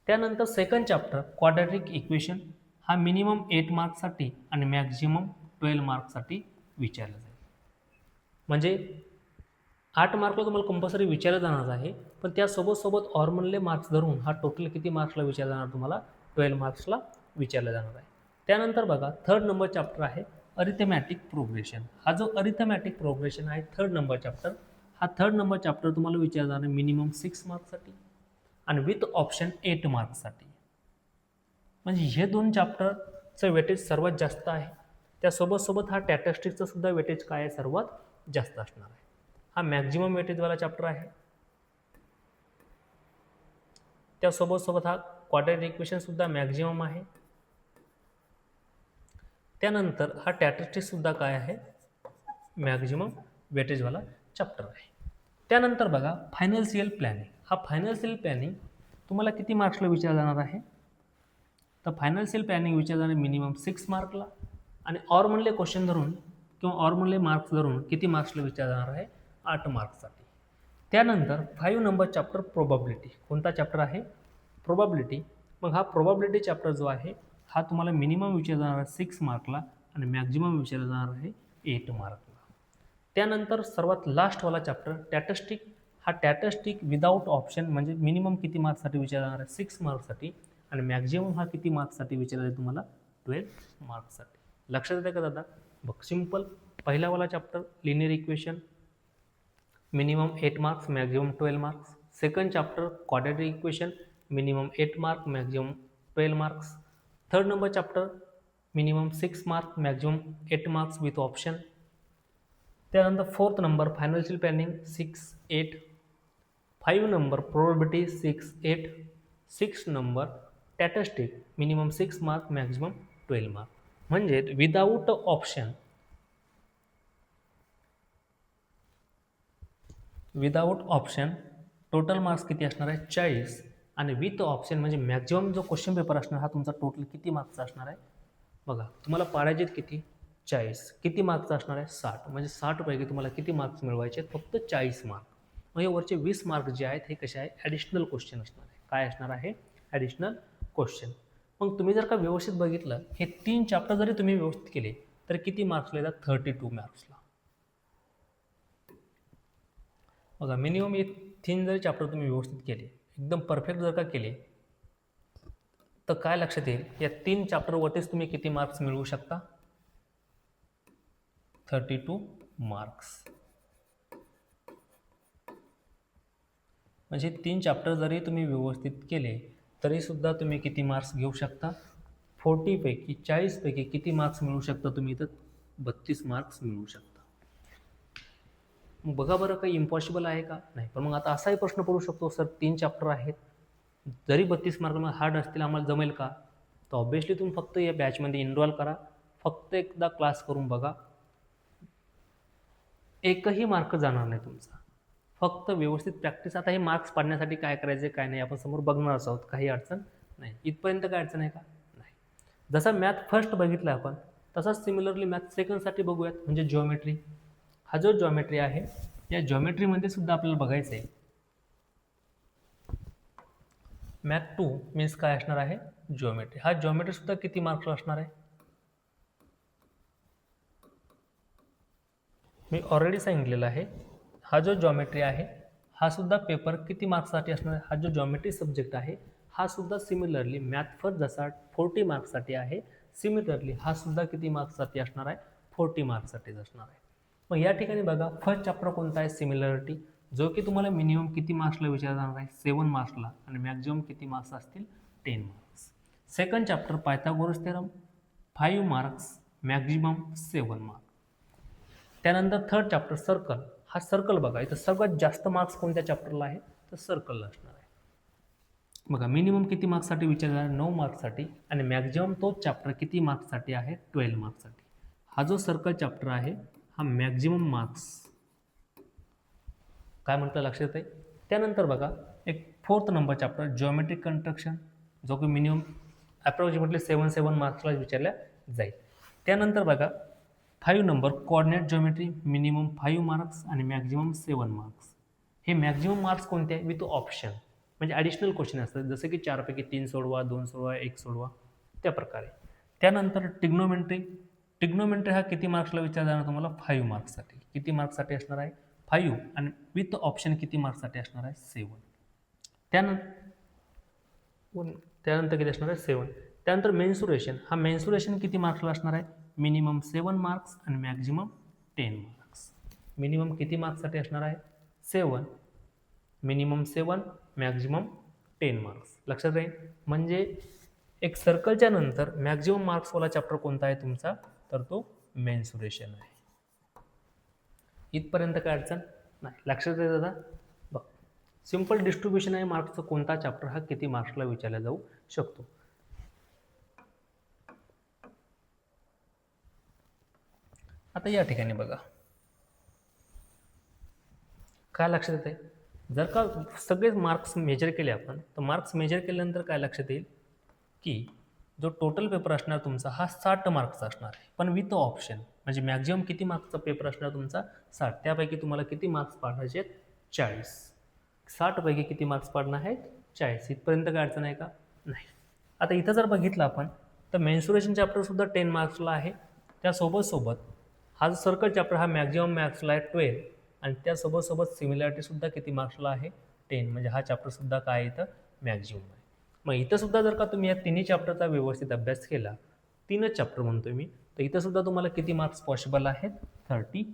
Speaker 1: त्यानंतर सेकंड चॅप्टर क्वाड्रॅटिक इक्वेशन, हा मिनिमम 8 मार्क्ससाठी आणि मॅक्झिमम 12 मार्क्ससाठी विचारला जाईल. म्हणजे 8 मार्कला तुम्हाला कंपल्सरी विचारलं जाणार आहे, पण त्यासोबत ऑरमनले मार्क्स धरून हा टोटल किती मार्क्सला विचारला जाणार, तुम्हाला 12 मार्क्सला विचारलं जाणार आहे. त्यानंतर बघा, थर्ड नंबर चॅप्टर आहे अरिथमॅटिक प्रोग्रेशन. हा जो अरिथमॅटिक प्रोग्रेशन आहे थर्ड नंबर चॅप्टर, हा थर्ड नंबर चॅप्टर तुम्हाला विचारला जाणार मिनिमम 6 मार्क्ससाठी आणि विथ ऑप्शन 8 मार्क्ससाठी. म्हणजे हे दोन चॅप्टर चं वेटेज सर्वात जास्त आहे. त्यासोबत हा स्टॅटिस्टिक्सचं सुद्धा वेटेज काय आहे, सर्वात जास्त असणार आहे. हा मॅक्झिमम वेटेजवाला चॅप्टर आहे. त्यासोबत हा क्वाड्रॅटिक इक्वेशन सुद्धा मॅक्झिमम आहे. त्यानंतर हा स्टॅटिस्टिक्स सुद्धा काय आहे, मॅक्झिमम वेटेजवाला चॅप्टर आहे. त्यानंतर बघा फायनान्शियल प्लॅनिंग. हा फायनान्शियल प्लॅनिंग तुम्हाला किती मार्क्सला विचारला जाणार आहे, तर फायनान्शियल प्लॅनिंग विचारलं जाणार मिनिमम 6 मार्कला, आणि ऑर म्हणले क्वेश्चन धरून किंवा ऑर म्हणले मार्क्स धरून किती मार्क्सला विचारला जाणार आहे, 8 मार्क्ससाठी. त्यानंतर 5 नंबर चॅप्टर प्रोबॅबिलिटी. कोणता चॅप्टर आहे, प्रोबॅबिलिटी. मग हा प्रोबॅबिलिटी चॅप्टर जो आहे हा तुम्हाला मिनिमम विचारला जाणार आहे 6 मार्कला आणि मॅक्झिमम विचारला जाणार आहे 8 मार्कला. त्यानंतर सर्वात लास्टवाला चॅप्टर स्टॅटिस्टिक. हा स्टॅटिस्टिक विदाऊट ऑप्शन, म्हणजे मिनिमम किती मार्क्ससाठी विचारला जाणार आहे, 6 मार्क्ससाठी, आणि मॅक्झिमम हा किती मार्क्ससाठी विचारला आहे तुम्हाला, 12 मार्क्ससाठी. लक्षात येते का दादा? बघ सिंपल. पहिलावाला chapter linear equation, minimum 8 marks maximum 12 marks. Second chapter quadratic equation, minimum 8 mark maximum 12 marks. Third number chapter minimum 6 mark maximum 8 marks with option. त्यानंतर fourth number financial planning 6, 8. 5 number probability 6, 8. 6 number statistic minimum 6 mark maximum 12 mark. म्हणजे without option, total marks किती असणार आहे, 40. आणि with option म्हणजे maximum जो question paper असणार हा तुमचा टोटल किती मार्क्सचा असणार आहे, बघा तुम्हाला पाडायचे किती, 40. किती मार्क्सचा असणार आहे, 60. म्हणजे 60 पैकी तुम्हाला किती मार्क्स मिळवायचे आहेत, फक्त 40 मार्क. म्हणजे वरचे 20 मार्क जे आहेत हे कसे आहे, ॲडिशनल क्वेश्चन असणार आहे. काय असणार आहे, ॲडिशनल क्वेश्चन. मग तुम्ही जर का व्यवस्थित बघितलं, हे 3 चॅप्टर जरी तुम्ही व्यवस्थित केले तर किती मार्क्सला येतात, 32 मार्क्सला. बघा मिनिमम हे 3 जरी चॅप्टर तुम्ही व्यवस्थित केले, एकदम परफेक्ट जर का केले, तर काय लक्षात येईल, या 3 चॅप्टरवरतीच तुम्ही किती मार्क्स मिळवू शकता, 32 मार्क्स. म्हणजे 3 चॅप्टर जरी तुम्ही व्यवस्थित केले तरी सुद्धा तुम्ही किती मार्क्स घेऊ शकता, 40 पैकी 40 पैकी किती मार्क्स मिळवू शकता तुम्ही, तर 32 मार्क्स मिळवू शकता. मग बघा बरं, काही इम्पॉसिबल आहे का, नाही. पण मग आता असाही प्रश्न पडू शकतो, सर 3 चॅप्टर आहेत, जरी 32 मार्क हार्ड असतील, आम्हाला जमेल का? तर ऑब्व्हियसली तुम्ही फक्त या बॅचमध्ये इनरोल करा, फक्त एकदा क्लास करून बघा, एकही मार्क जाणार नाही तुमचा. फक्त व्यवस्थित प्रॅक्टिस. आता हे मार्क्स पाडण्यासाठी काय करायचे काय नाही आपण समोर बघणारच आहोत, काही अडचण नाही. इथपर्यंत काय अडचण आहे का, नाही. जसा मॅथ फर्स्ट बघितला आपण, तसाच सिमिलरली मॅथ सेकंडसाठी बघूयात, म्हणजे जिओमेट्री. हा जो जिओमेट्री आहे, या जिओमेट्रीमध्ये सुद्धा आपल्याला बघायचं आहे, मॅथ 2 मीन्स काय असणार आहे, जिओमेट्री. हा जिओमेट्री सुद्धा किती मार्क्सला असणार आहे, मी ऑलरेडी सांगितलेलं आहे. हा जो जिओमेट्री आहे हा सुद्धा पेपर किती मार्क्ससाठी असणार आहे, हा जो जिओमेट्री सब्जेक्ट आहे हा सुद्धा सिमिलरली मॅथ फर्स्ट जसा 40 मार्क्ससाठी आहे, सिमिलरली हा सुद्धा किती मार्क्ससाठी असणार आहे, 40 मार्क्ससाठीच असणार आहे. मग या ठिकाणी बघा फर्स्ट चॅप्टर कोणता आहे, सिमिलरिटी, जो की तुम्हाला मिनिमम किती मार्क्सला विचारला जाणार आहे, 7 मार्क्सला, आणि मॅक्झिमम किती मार्क्स असतील, 10 marks. Second chapter Pythagoras theorem, 5 marks maximum 7 marks. त्यानंतर थर्ड चॅप्टर सर्कल. हा सर्कल बघा, इथं सर्वात जास्त मार्क्स कोणत्या चॅप्टरला आहे, तर सर्कलला असणार आहे. बघा मिनिमम किती मार्क्ससाठी विचारला आहे, 9 मार्क्ससाठी, आणि मॅक्झिमम तोच चॅप्टर किती मार्क्ससाठी आहे, 12 मार्क्ससाठी. हा जो सर्कल चॅप्टर आहे हा मॅक्झिमम मार्क्स काय म्हटलं लक्षात आहे. त्यानंतर बघा एक fourth number chapter geometric construction, जो की मिनिमम अप्रॉक्सिमेटली 7 मार्क्सला विचारल्या जाईल. त्यानंतर बघा 5 number coordinate geometry, minimum 5 marks आणि मॅक्झिमम 7 मार्क्स. हे मॅक्झिमम मार्क्स कोणते आहे, विथ ऑप्शन, म्हणजे ॲडिशनल क्वेश्चन असतात, जसं की 4 पैकी 3 सोडवा, 2 सोडवा, 1 सोडवा, त्या प्रकारे. त्यानंतर टिग्नोमेट्री हा किती मार्क्सला विचारला जाणार तुम्हाला, 5 मार्क्ससाठी. किती मार्क्ससाठी असणार आहे, 5, आणि विथ ऑप्शन किती मार्क्ससाठी असणार आहे, 7. त्यानंतर किती असणार आहे, 7. त्यानंतर मेन्सुरेशन. हा मेन्सुरेशन किती मार्क्सला असणार आहे, मिनिमम 7 मार्क्स आणि मॅक्झिमम 10 मार्क्स. मिनिमम किती मार्क्ससाठी असणार आहे, 7, मिनिमम 7, मॅक्झिमम 10 मार्क्स. लक्षात राहील. म्हणजे एक सर्कलच्या नंतर मॅक्झिमम मार्क्सवाला चॅप्टर कोणता आहे तुमचा, तर तो मेन्सुरेशन आहे. इथपर्यंत काय अडचण नाही, लक्षात येतं दादा. बघ, सिंपल डिस्ट्रीब्युशन आहे मार्क्सचं, कोणता चॅप्टर हा किती मार्क्सला विचारला जाऊ शकतो. आता या ठिकाणी बघा काय लक्षात येते, जर का सगळे मार्क्स मेजर केले आपण, तर मार्क्स मेजर केल्यानंतर काय लक्षात येईल की जो टोटल पेपर असणार तुमचा हा 60 मार्क्सचा असणार आहे, पण विथ ऑप्शन. म्हणजे मॅक्झिमम किती मार्क्सचा पेपर असणार तुमचा, 60. त्यापैकी तुम्हाला किती मार्क्स पाडायचे आहेत, 40. 60 पैकी किती मार्क्स पाडणार आहेत, 40. इथपर्यंत काय अडचण आहे का, नाही. आता इथं जर बघितलं आपण तर मेन्सुरेशन चॅप्टरसुद्धा 10 मार्क्सला आहे. त्यासोबत हा जो सर्कल चॅप्टर हा मॅक्झिमम मार्क्सला आहे 12, आणि त्यासोबत सिमिलॅरिटीसुद्धा किती मार्क्सला आहे, 10. म्हणजे हा चॅप्टरसुद्धा काय इथं मॅक्झिमम आहे. मग इथं सुद्धा जर का तुम्ही या तिन्ही चॅप्टरचा व्यवस्थित अभ्यास केला, 3च चॅप्टर म्हणतोय मी, तर इथं सुद्धा तुम्हाला किती मार्क्स पॉसिबल आहेत, 32.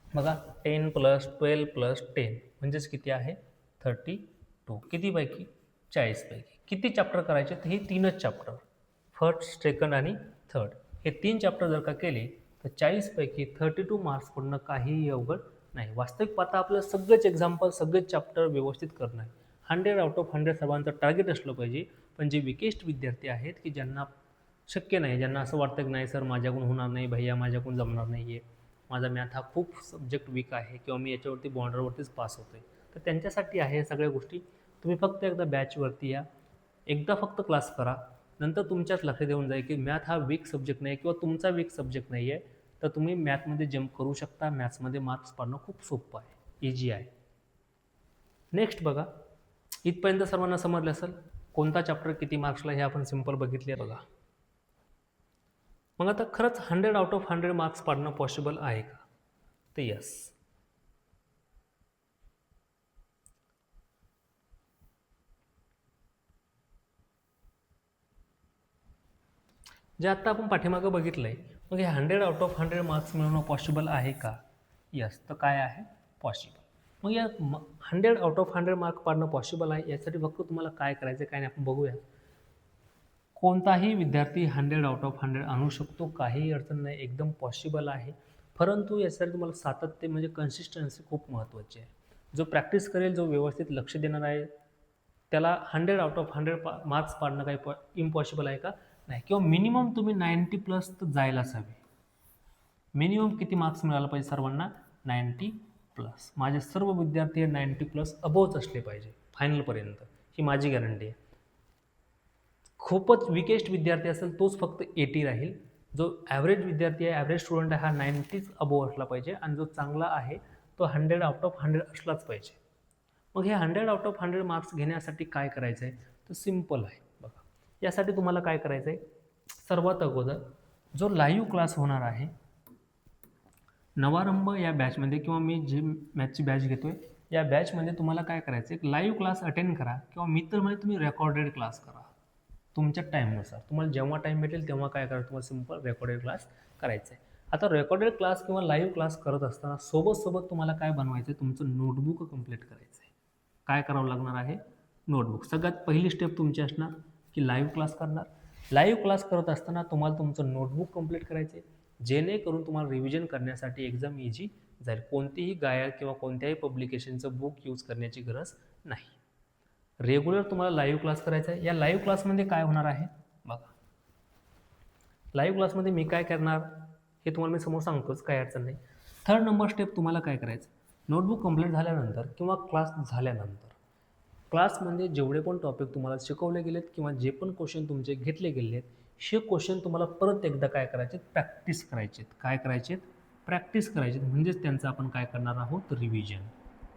Speaker 1: बघा 10 + 12 + 10 म्हणजेच किती आहे, 32. किती पैकी, 40 पैकी. किती चॅप्टर करायचे, तर हे 3च चॅप्टर, फर्स्ट, सेकंड आणि थर्ड. हे 3 चॅप्टर जर का केले तर 40 पैकी 32 मार्क्स पडणं काहीही अवघड नाही. वास्तविक पाहता आपलं सगळेच एक्झाम्पल, सगळेच चॅप्टर व्यवस्थित करणं आहे. 100 आउट ऑफ 100 सर्वांचं टार्गेट असलं पाहिजे. पण जे विकेस्ट विद्यार्थी आहेत की ज्यांना शक्य नाही, ज्यांना असं वाटतं की नाही सर माझ्याकडून होणार नाही, भैया माझ्याकडून जमणार नाही आहे, माझा मॅथ हा खूप सब्जेक्ट वीक आहे किंवा मी याच्यावरती बॉर्डरवरतीच पास होतो आहे, तर त्यांच्यासाठी आहे या सगळ्या गोष्टी. तुम्ही फक्त एकदा बॅचवरती या, एकदा फक्त क्लास करा, नंतर तुमच्याच लक्षात येऊन जाईल की मॅथ हा वीक सब्जेक्ट नाही किंवा तुमचा वीक सब्जेक्ट नाही आहे, तर तुम्ही मॅथमध्ये जम्प करू शकता. मॅथ्समध्ये मार्क्स पाडणं खूप सोपं आहे, इझी आहे. नेक्स्ट बघा, इथपर्यंत सर्वांना समजलं असेल कोणता चॅप्टर किती मार्क्सला हे आपण सिंपल बघितले बघा. मग आता खरंच 100 आउट ऑफ 100 मार्क्स पाडणं पॉसिबल आहे का, तर यस. जे आत्ता आपण पाठीमागं बघितलं आहे, मग हे 100 आउट ऑफ 100 मार्क्स मिळवणं पॉसिबल आहे का, यस. तर काय आहे, पॉसिबल. मग या 100 आउट ऑफ 100 मार्क पाडणं पॉसिबल आहे, यासाठी फक्त तुम्हाला काय करायचं, काय नाही आपण बघूया. कोणताही विद्यार्थी 100 आउट ऑफ 100 आणू शकतो, काहीही अडचण नाही, एकदम पॉसिबल आहे. परंतु यासाठी तुम्हाला सातत्य म्हणजे कन्सिस्टन्सी खूप महत्त्वाची आहे. जो प्रॅक्टिस करेल, जो व्यवस्थित लक्ष देणार आहे, त्याला 100 आउट ऑफ 100 मार्क्स पाडणं काही इम्पॉसिबल आहे का, नाही. किंवा मिनिमम तुम्ही 90+ तर जायलाच हवे. मिनिमम किती मार्क्स मिळाला पाहिजे सर्वांना, 90+. माझे सर्व विद्यार्थी 90+ अबोवच असले पाहिजे फायनलपर्यंत, ही माझी गॅरंटी आहे. खूपच विकेस्ट विद्यार्थी असेल तोच फक्त 80 राहील. जो ॲव्हरेज विद्यार्थी आहे, ॲव्हरेज स्टुडंट आहे, हा 90 अबोव असला पाहिजे, आणि जो चांगला आहे तो 100 आउट ऑफ 100 असलाच पाहिजे. मग हे 100 आउट ऑफ 100 मार्क्स घेण्यासाठी काय करायचं आहे, तर सिम्पल आहे बघा. यासाठी तुम्हाला काय करायचं आहे, सर्वात अगोदर जो लाईव्ह क्लास होणार आहे नवारंभ या बॅचमध्ये, किंवा मी जे मॅथची बॅच घेतो आहे या बॅचमध्ये, तुम्हाला काय करायचं आहे, लाईव्ह क्लास अटेंड करा, किंवा मित्रमध्ये तुम्ही रेकॉर्डेड क्लास करा. तुमच्या टाईमनुसार तुम्हाला जेव्हा टाईम भेटेल तेव्हा काय करा, तुम्हाला सिंपल रेकॉर्डेड क्लास करायचं आहे. आता रेकॉर्डेड क्लास किंवा लाईव्ह क्लास करत असताना सोबत तुम्हाला काय बनवायचं आहे, तुमचं नोटबुक कंप्लीट करायचं आहे. काय करावं लागणार आहे, नोटबुक. सगळ्यात पहिली स्टेप तुमची असणार की लाईव्ह क्लास करणार. लाईव्ह क्लास करत असताना तुम्हाला तुमचं नोटबुक कंप्लीट करायचं आहे, जेणेकरून तुम्हाला रिव्हिजन करण्यासाठी एक्झाम इझी जाईल. कोणतीही गायड किंवा कोणत्याही पब्लिकेशनचं बुक यूज करण्याची गरज नाही. रेग्युलर तुम्हाला लाईव्ह क्लास करायचा आहे. या लाईव्ह क्लासमध्ये काय होणार आहे बघा. लाईव्ह क्लासमध्ये मी काय करणार हे तुम्हाला मी समोर सांगतोच, काय अडचण नाही. 3rd नंबर स्टेप तुम्हाला काय करायचं, नोटबुक कंप्लीट झाल्यानंतर किंवा क्लास झाल्यानंतर क्लासमध्ये जेवढे पण टॉपिक तुम्हाला शिकवले गेलेत किंवा जे पण क्वेश्चन तुमचे घेतले गेले आहेत, हे क्वेश्चन तुम्हाला परत एकदा काय करायचे, प्रॅक्टिस करायचे. काय करायचे, प्रॅक्टिस करायचे. म्हणजेच त्यांचं आपण काय करणार आहोत, रिव्हिजन.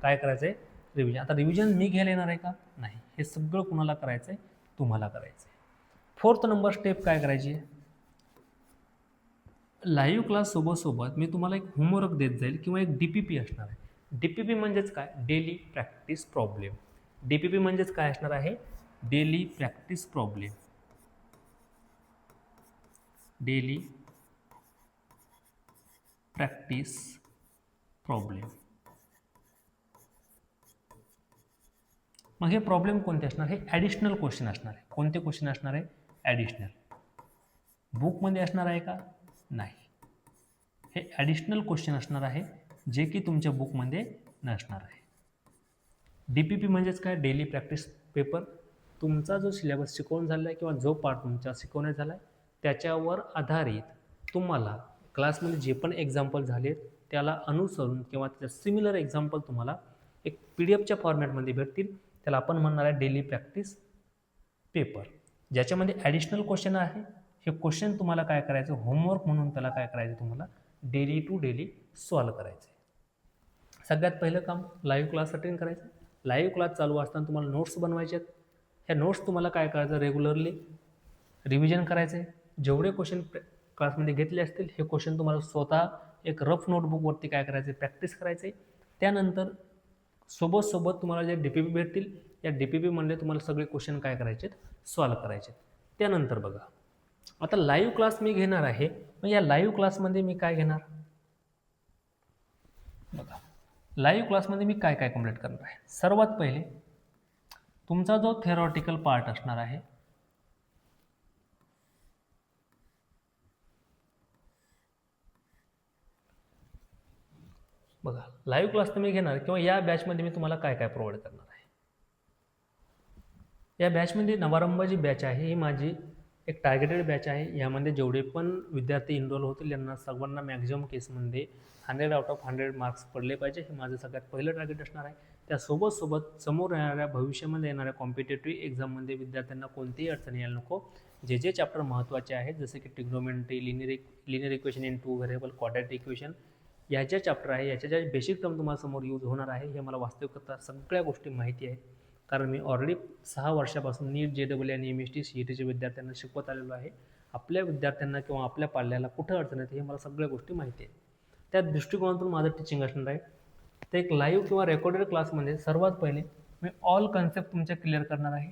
Speaker 1: काय करायचं आहे, रिव्हिजन. आता रिव्हिजन मी घ्यायला येणार आहे का, नाही. हे सगळं कुणाला करायचं आहे, तुम्हाला करायचं आहे. 4th नंबर स्टेप काय करायची आहे, लाईव्ह क्लास सोबत मी तुम्हाला एक होमवर्क देत जाईल किंवा एक DPP असणार आहे. DPP म्हणजेच काय, डेली प्रॅक्टिस प्रॉब्लेम. DPP म्हणजेच काय असणार आहे, daily practice problem. Daily practice problem. मग हे प्रॉब्लेम कोणते असणार? हे ॲडिशनल क्वेश्चन असणार आहे. कोणते क्वेश्चन असणार आहे? ॲडिशनल. बुकमध्ये असणार आहे का? नाही. हे ॲडिशनल क्वेश्चन असणार आहे जे की तुमच्या बुकमध्ये नसणार आहे. DPP म्हणजेच काय? Daily practice paper. तुमचा जो सिलेबस शिकवून झाला आहे किंवा जो पार्ट तुमचा शिकवण्यात झाला आहे त्याच्यावर आधारित तुम्हाला क्लासमध्ये जे पण एक्झाम्पल झाले त्याला अनुसरून किंवा त्याच्या सिमिलर एक्झाम्पल तुम्हाला एक PDF फॉर्मॅटमध्ये भेटतील. त्याला आपण म्हणणार आहे डेली प्रॅक्टिस पेपर, ज्याच्यामध्ये ॲडिशनल क्वेश्चन आहे. हे क्वेश्चन तुम्हाला काय करायचं? होमवर्क म्हणून त्याला काय करायचं? तुम्हाला डेली टू डेली सॉल्व करायचं. सगळ्यात पहिलं काम लाईव्ह क्लास अटेंड करायचं. लाईव्ह क्लास चालू असताना तुम्हाला नोट्स बनवायचे आहेत. ह्या नोट्स तुम्हाला काय करायचं? रेग्युलरली रिव्हिजन करायचं आहे. जेवढे क्वेश्चन क्लासमध्ये घेतले असतील हे क्वेश्चन तुम्हाला स्वतः एक रफ नोटबुकवरती काय करायचं? प्रॅक्टिस करायचं आहे. त्यानंतर सोबत तुम्हाला जे DPP भेटतील या DPP म्हणले तुम्हाला सगळे क्वेश्चन काय करायचे? सॉल्व करायचे. त्यानंतर बघा, आता लाईव्ह क्लास मी घेणार आहे. मग या लाईव्ह क्लासमध्ये मी काय घेणार? बघा, लाईव्ह क्लासमध्ये मी काय काय कंप्लीट करणार आहे? सर्वात पहिले तुमचा जो थेरॉटिकल पार्ट असणार आहे बघा, लाईव्ह क्लास तुम्ही घेणार किंवा या बॅचमध्ये मी तुम्हाला काय काय प्रोव्हाइड करणार आहे. या बॅचमध्ये नवारंभ जी बॅच आहे ही माझी एक टार्गेटेड बॅच आहे. यामध्ये जेवढे पण विद्यार्थी इनरोल होतील यांना सर्वांना मॅक्झिमम केसमध्ये 100 आउट ऑफ 100 मार्क्स पडले पाहिजे. हे माझं सगळ्यात पहिलं टार्गेट असणार आहे. त्यासोबत समोर येणाऱ्या भविष्यामध्ये येणाऱ्या कॉम्पिटेटिव्ह एक्झाममध्ये विद्यार्थ्यांना कोणतीही अडचणी यायला नको. जे चॅप्टर महत्त्वाचे आहेत जसे की trigonometry, linear equation in two variable, quadratic equation, याच्या चॅप्टर आहे, याच्या ज्या बेसिक टर्म तुम्हाला समोर यूज होणार आहे हे मला वास्तविकता सगळ्या गोष्टी माहिती आहेत. कारण मी ऑलरेडी 6 वर्षापासून नीट, JEE आणि MST CETच्या विद्यार्थ्यांना शिकवत आलेलो आहे. आपल्या विद्यार्थ्यांना किंवा आपल्या पाल्याला कुठं अडचण येते हे मला सगळ्या गोष्टी माहिती आहेत. त्या दृष्टिकोनातून माझं टीचिंग असणार आहे. तर एक लाईव्ह किंवा रेकॉर्डेड क्लासमध्ये सर्वात पहिले मी ऑल कन्सेप्ट तुमच्या क्लिअर करणार आहे.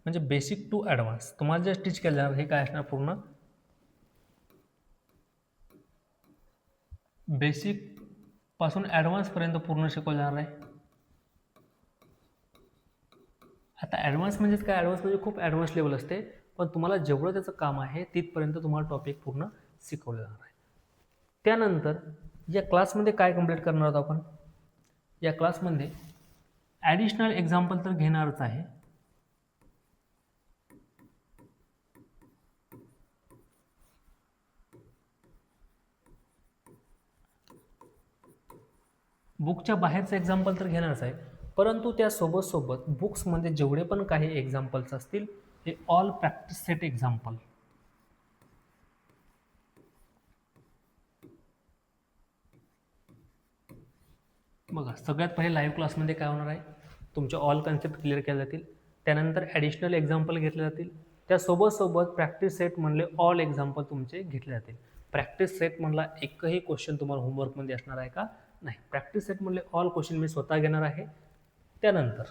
Speaker 1: म्हणजे बेसिक टू ॲडव्हान्स तुम्हाला जे टीच केलं जाणार हे काय असणार? पूर्ण बेसिक पासून ॲडव्हान्सपर्यंत पूर्ण शिकवलं जाणार आहे. आता ॲडव्हान्स म्हणजेच काय? ॲडव्हान्स म्हणजे खूप ॲडव्हान्स लेवल असते, पण तुम्हाला जेवढं त्याचं काम आहे तिथपर्यंत तुम्हाला टॉपिक पूर्ण शिकवलं जाणार आहे. त्यानंतर या क्लासमध्ये काय कंप्लीट करणार आहोत आपण? या क्लासमध्ये ॲडिशनल एक्झाम्पल तर घेणारच आहे. बुकच्या बाहेरचं एक्झाम्पल तर घेणारच आहे, परंतु त्यासोबत बुक्समध्ये जेवढे पण काही एक्झाम्पल्स असतील हे ऑल प्रॅक्टिस सेट एक्झाम्पल. बघा, सगळ्यात पहिले लाईव्ह क्लासमध्ये काय होणार आहे? तुमचे ऑल कन्सेप्ट क्लिअर केले जातील. त्यानंतर ॲडिशनल एक्झाम्पल घेतले जातील. त्यासोबत प्रॅक्टिस सेट म्हणले ऑल एक्झाम्पल तुमचे घेतले जातील. प्रॅक्टिस सेट म्हणला एकही क्वेश्चन तुम्हाला होमवर्कमध्ये असणार आहे का? नाही. प्रॅक्टिस सेट म्हणले ऑल क्वेश्चन मी स्वतः घेणार आहे. त्यानंतर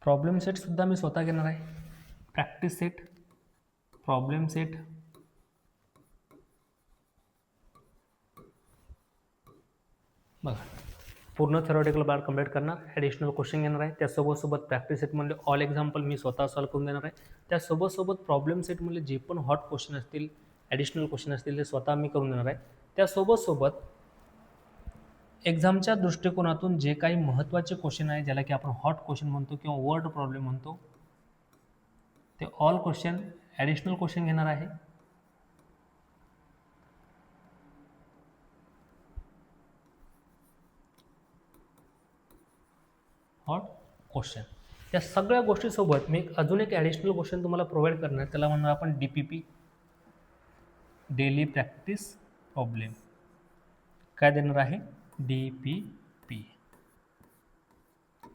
Speaker 1: प्रॉब्लेम सेट सुद्धा मी स्वतः घेणार आहे. प्रॅक्टिस सेट, प्रॉब्लेम सेट, बघा पूर्ण थेरॉटिकल पार्ट कंप्लीट करणार. ॲडिशनल क्वेश्चन घेणार आहे. त्यासोबत प्रॅक्टिस सेटमध्ये ऑल एक्झाम्पल मी स्वतः सॉल्व करून देणार आहे. त्यासोबत प्रॉब्लेम सेटमध्ये जे पण हॉट क्वेश्चन असतील, ॲडिशनल क्वेश्चन असतील ते स्वतः मी करून देणार आहे. त्यासोबत एक्झामच्या दृष्टिकोनातून जे काही महत्त्वाचे क्वेश्चन आहे ज्याला की आपण हॉट क्वेश्चन म्हणतो किंवा वर्ड प्रॉब्लेम म्हणतो ते ऑल क्वेश्चन ॲडिशनल क्वेश्चन घेणार आहे. हॉट क्वेश्चन या सगळ्या गोष्टीसोबत मी अजून एक ॲडिशनल क्वेश्चन तुम्हाला प्रोव्हाइड करणार. त्याला म्हणणार आपण DPP, डेली प्रॅक्टिस प्रॉब्लेम. काय देणार आहे? DPP.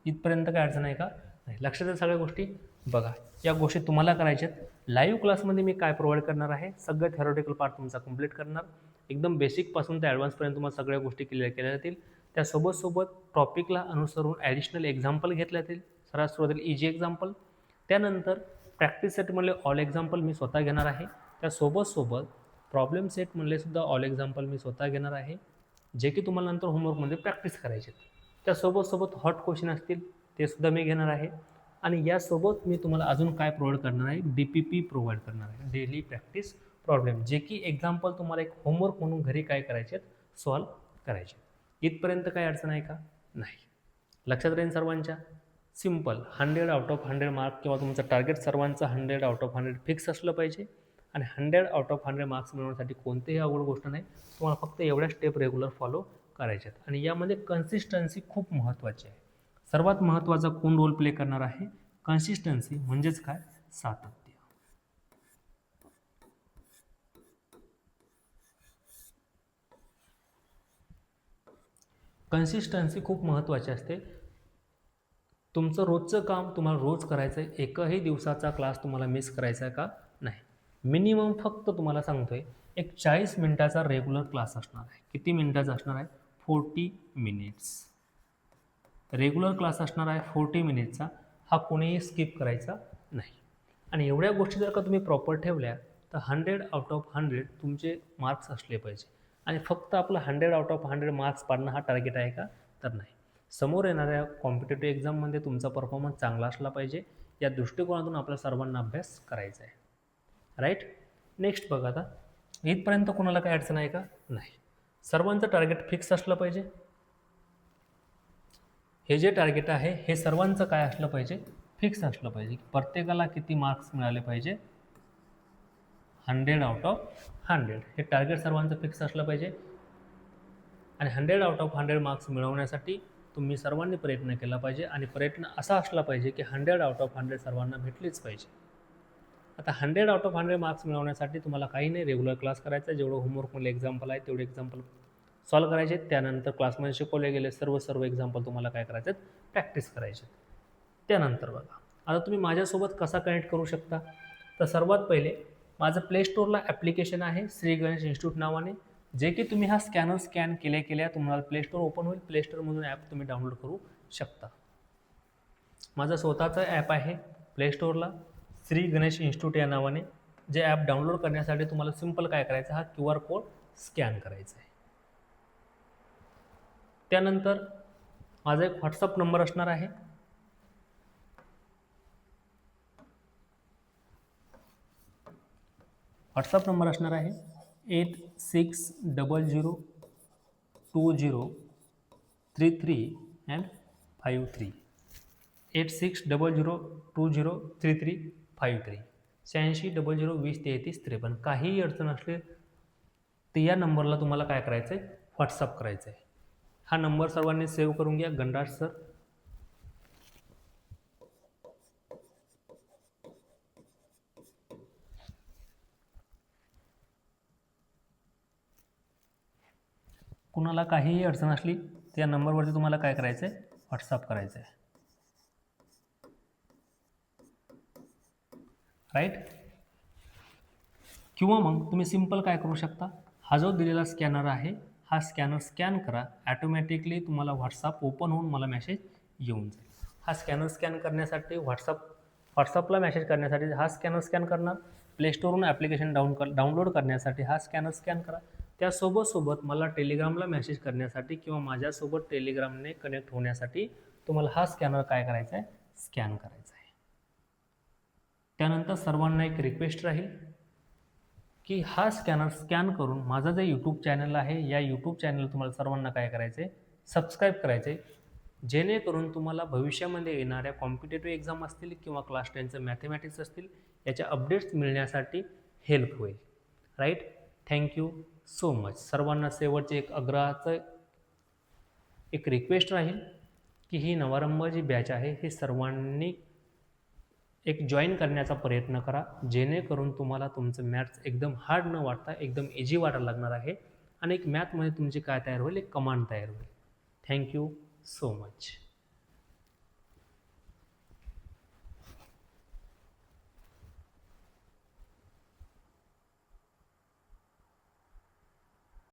Speaker 1: इथपर्यंत काय अडचण आहे का? नाही. लक्षात आहे सगळ्या गोष्टी. बघा, या गोष्टी तुम्हाला करायच्यात. लाईव्ह क्लासमध्ये मी काय प्रोव्हाइड करणार आहे? सगळं थेरॉटिकल पार्ट तुमचा कंप्लीट करणार. एकदम बेसिकपासून ते ॲडव्हान्सपर्यंत तुम्हाला सगळ्या गोष्टी क्लिअर केल्या जातील. त्यासोबत टॉपिकला अनुसरून ॲडिशनल एक्झाम्पल घेतल्या जातील. सर्वात सुरुवातीला इजी एक्झाम्पल, त्यानंतर प्रॅक्टिस सेटमधले ऑल एक्झाम्पल मी स्वतः घेणार आहे. त्यासोबत प्रॉब्लेम सेटमधले सुद्धा ऑल एक्झाम्पल मी स्वतः घेणार आहे, जे की तुम्हाला नंतर होमवर्कमध्ये प्रॅक्टिस करायचे. त्यासोबत हॉट क्वेश्चन असतील ते सुद्धा मी घेणार आहे. आणि यासोबत मी तुम्हाला अजून काय प्रोव्हाइड करणार आहे, DPP प्रोव्हाइड करणार आहे, डेली प्रॅक्टिस प्रॉब्लेम, जे की एक्झाम्पल तुम्हाला एक होमवर्क म्हणून घरी काय करायचे, सॉल्व करायचे. इथपर्यंत काय अडचण आहे का? नाही. लक्षात राहील सर्वांच्या? सिम्पल. 100 आउट ऑफ 100 मार्क किंवा तुमचं टार्गेट सर्वांचं 100 आउट ऑफ 100 फिक्स असलं पाहिजे. आणि 100 आउट ऑफ 100 मार्क्स मिळवण्यासाठी कोणतेही अवघड गोष्ट नाही. तुम्हाला फक्त एवढ्या स्टेप रेग्युलर फॉलो करायच्यात. आणि यामध्ये कन्सिस्टन्सी खूप महत्त्वाची आहे. सर्वात महत्त्वाचा कोण रोल प्ले करणार आहे? कन्सिस्टन्सी, म्हणजेच काय? सातत्य. कन्सिस्टन्सी खूप महत्त्वाची असते. तुमचं रोजचं काम तुम्हाला रोज करायचं आहे. एकही दिवसाचा क्लास तुम्हाला मिस करायचा आहे का? नाही. मिनिमम फक्त तुम्हाला सांगतो आहे, एक 40 मिनिटाचा रेग्युलर क्लास असणार आहे. किती मिनिटाचा असणार आहे? 40 मिनिट्स. रेग्युलर क्लास असणार आहे 40 मिनिटचा. हा कोणीही स्किप करायचा नाही. आणि एवढ्या गोष्टी जर का तुम्ही प्रॉपर ठेवल्या तर 100 आउट ऑफ 100 तुमचे मार्क्स असले पाहिजे. आणि फक्त आपलं 100 आउट ऑफ 100 मार्क्स पाडणं हा टार्गेट आहे का? तर नाही. समोर येणाऱ्या कॉम्पिटेटिव्ह एक्झाममध्ये तुमचा परफॉर्मन्स चांगला असला पाहिजे, या दृष्टिकोनातून आपल्या सर्वांना अभ्यास करायचा आहे. राईट. नेक्स्ट बघा, आता इथपर्यंत कोणाला काय अडचण आहे का? नाही. सर्वांचं टार्गेट फिक्स असलं पाहिजे. हे जे टार्गेट आहे हे सर्वांचं काय असलं पाहिजे? फिक्स असलं पाहिजे. प्रत्येकाला किती मार्क्स मिळाले पाहिजे? 100 आउट ऑफ 100. हे टार्गेट सर्वांचं फिक्स असलं पाहिजे. आणि 100 आउट ऑफ 100 मार्क्स मिळवण्यासाठी तुम्ही सर्वांनी प्रयत्न केला पाहिजे. आणि प्रयत्न असा असला पाहिजे की 100 आउट ऑफ 100 सर्वांना भेटलीच पाहिजे. आता 100 आउट ऑफ 100 मार्क्स मिळवण्यासाठी तुम्हाला काही नाही, रेग्युलर क्लास करायचा. जेवढं होमवर्कमध्ये एक्झाम्पल आहे तेवढे एक्झाम्पल सॉल्व करायचे. त्यानंतर क्लासमध्ये शिकवले गेले सर्व एक्झाम्पल तुम्हाला काय करायचे? प्रॅक्टिस करायचे. त्यानंतर बघा, आता तुम्ही माझ्यासोबत कसा कनेक्ट करू शकता? तर सर्वात पहिले माझं प्ले स्टोअरला ॲप्लिकेशन आहे श्री गणेश इन्स्टिट्यूट नावाने, जे की तुम्ही हा स्कॅनर स्कॅन केल्या तुम्हाला प्ले स्टोअर ओपन होईल. प्ले स्टोअरमधून ॲप तुम्ही डाउनलोड करू शकता. माझं स्वतःचं ॲप आहे प्ले स्टोअरला श्री गणेश इन्स्टिट्यूट या नावाने. जे ॲप डाउनलोड करण्यासाठी तुम्हाला सिम्पल काय करायचं, हा QR कोड स्कॅन करायचा आहे. त्यानंतर माझा एक व्हॉट्सअप नंबर असणार आहे. व्हॉट्सअप नंबर असणार आहे 8600203353. 8600203353. 8600203353. काहीही अडचण असले तर या नंबरला तुम्हाला काय करायचं आहे? व्हॉट्सअप करायचं आहे. हा नंबर सर्वांनी सेव्ह करून घ्या. गंडाट सर. कुणाला काहीही अडचण असली तर या नंबरवरती तुम्हाला काय करायचं आहे? व्हॉट्सअप करायचं आहे. राईट. किंवा मग तुम्ही सिम्पल काय करू शकता, हा जो दिलेला स्कॅनर आहे हा स्कॅनर स्कॅन करा. ॲटोमॅटिकली तुम्हाला व्हॉट्सअप ओपन होऊन मला मेसेज येऊन जाईल. हा स्कॅनर स्कॅन करण्यासाठी व्हॉट्सअपला मेसेज करण्यासाठी हा स्कॅनर स्कॅन करणार. प्ले स्टोअरवरून ॲप्लिकेशन डाउनलोड करण्यासाठी हा स्कॅनर स्कॅन करा. त्यासोबत मला टेलिग्रामला मेसेज करण्यासाठी किंवा माझ्यासोबत टेलिग्रामने कनेक्ट होण्यासाठी तुम्हाला हा स्कॅनर काय करायचा आहे? स्कॅन करायचा आहे. त्यानंतर सर्वांना एक रिक्वेस्ट राहील की हा स्कॅनर स्कॅन करून माझं जे यूट्यूब चॅनल आहे या यूट्यूब चॅनल तुम्हाला सर्वांना काय करायचं आहे? सबस्क्राईब करायचं आहे. जेणेकरून तुम्हाला भविष्यामध्ये येणाऱ्या कॉम्पिटेटिव्ह एक्झाम असतील किंवा क्लास 10चं मॅथमॅटिक्स असतील याच्या अपडेट्स मिळण्यासाठी हेल्प होईल. राईट. Thank you so much. सर्वांना शेवटचे एक आग्रहाचं एक रिक्वेस्ट राहील की ही नवारंभ जी बॅच आहे ही सर्वांनी एक जॉईन करण्याचा प्रयत्न करा, जेणेकरून तुम्हाला तुमचं मॅथ्स एकदम हार्ड न वाटता एकदम इझी वाटायला लागणार आहे. आणि एक मॅथमध्ये तुमची काय तयार होईल? एक कमांड तयार होईल. Thank you so much.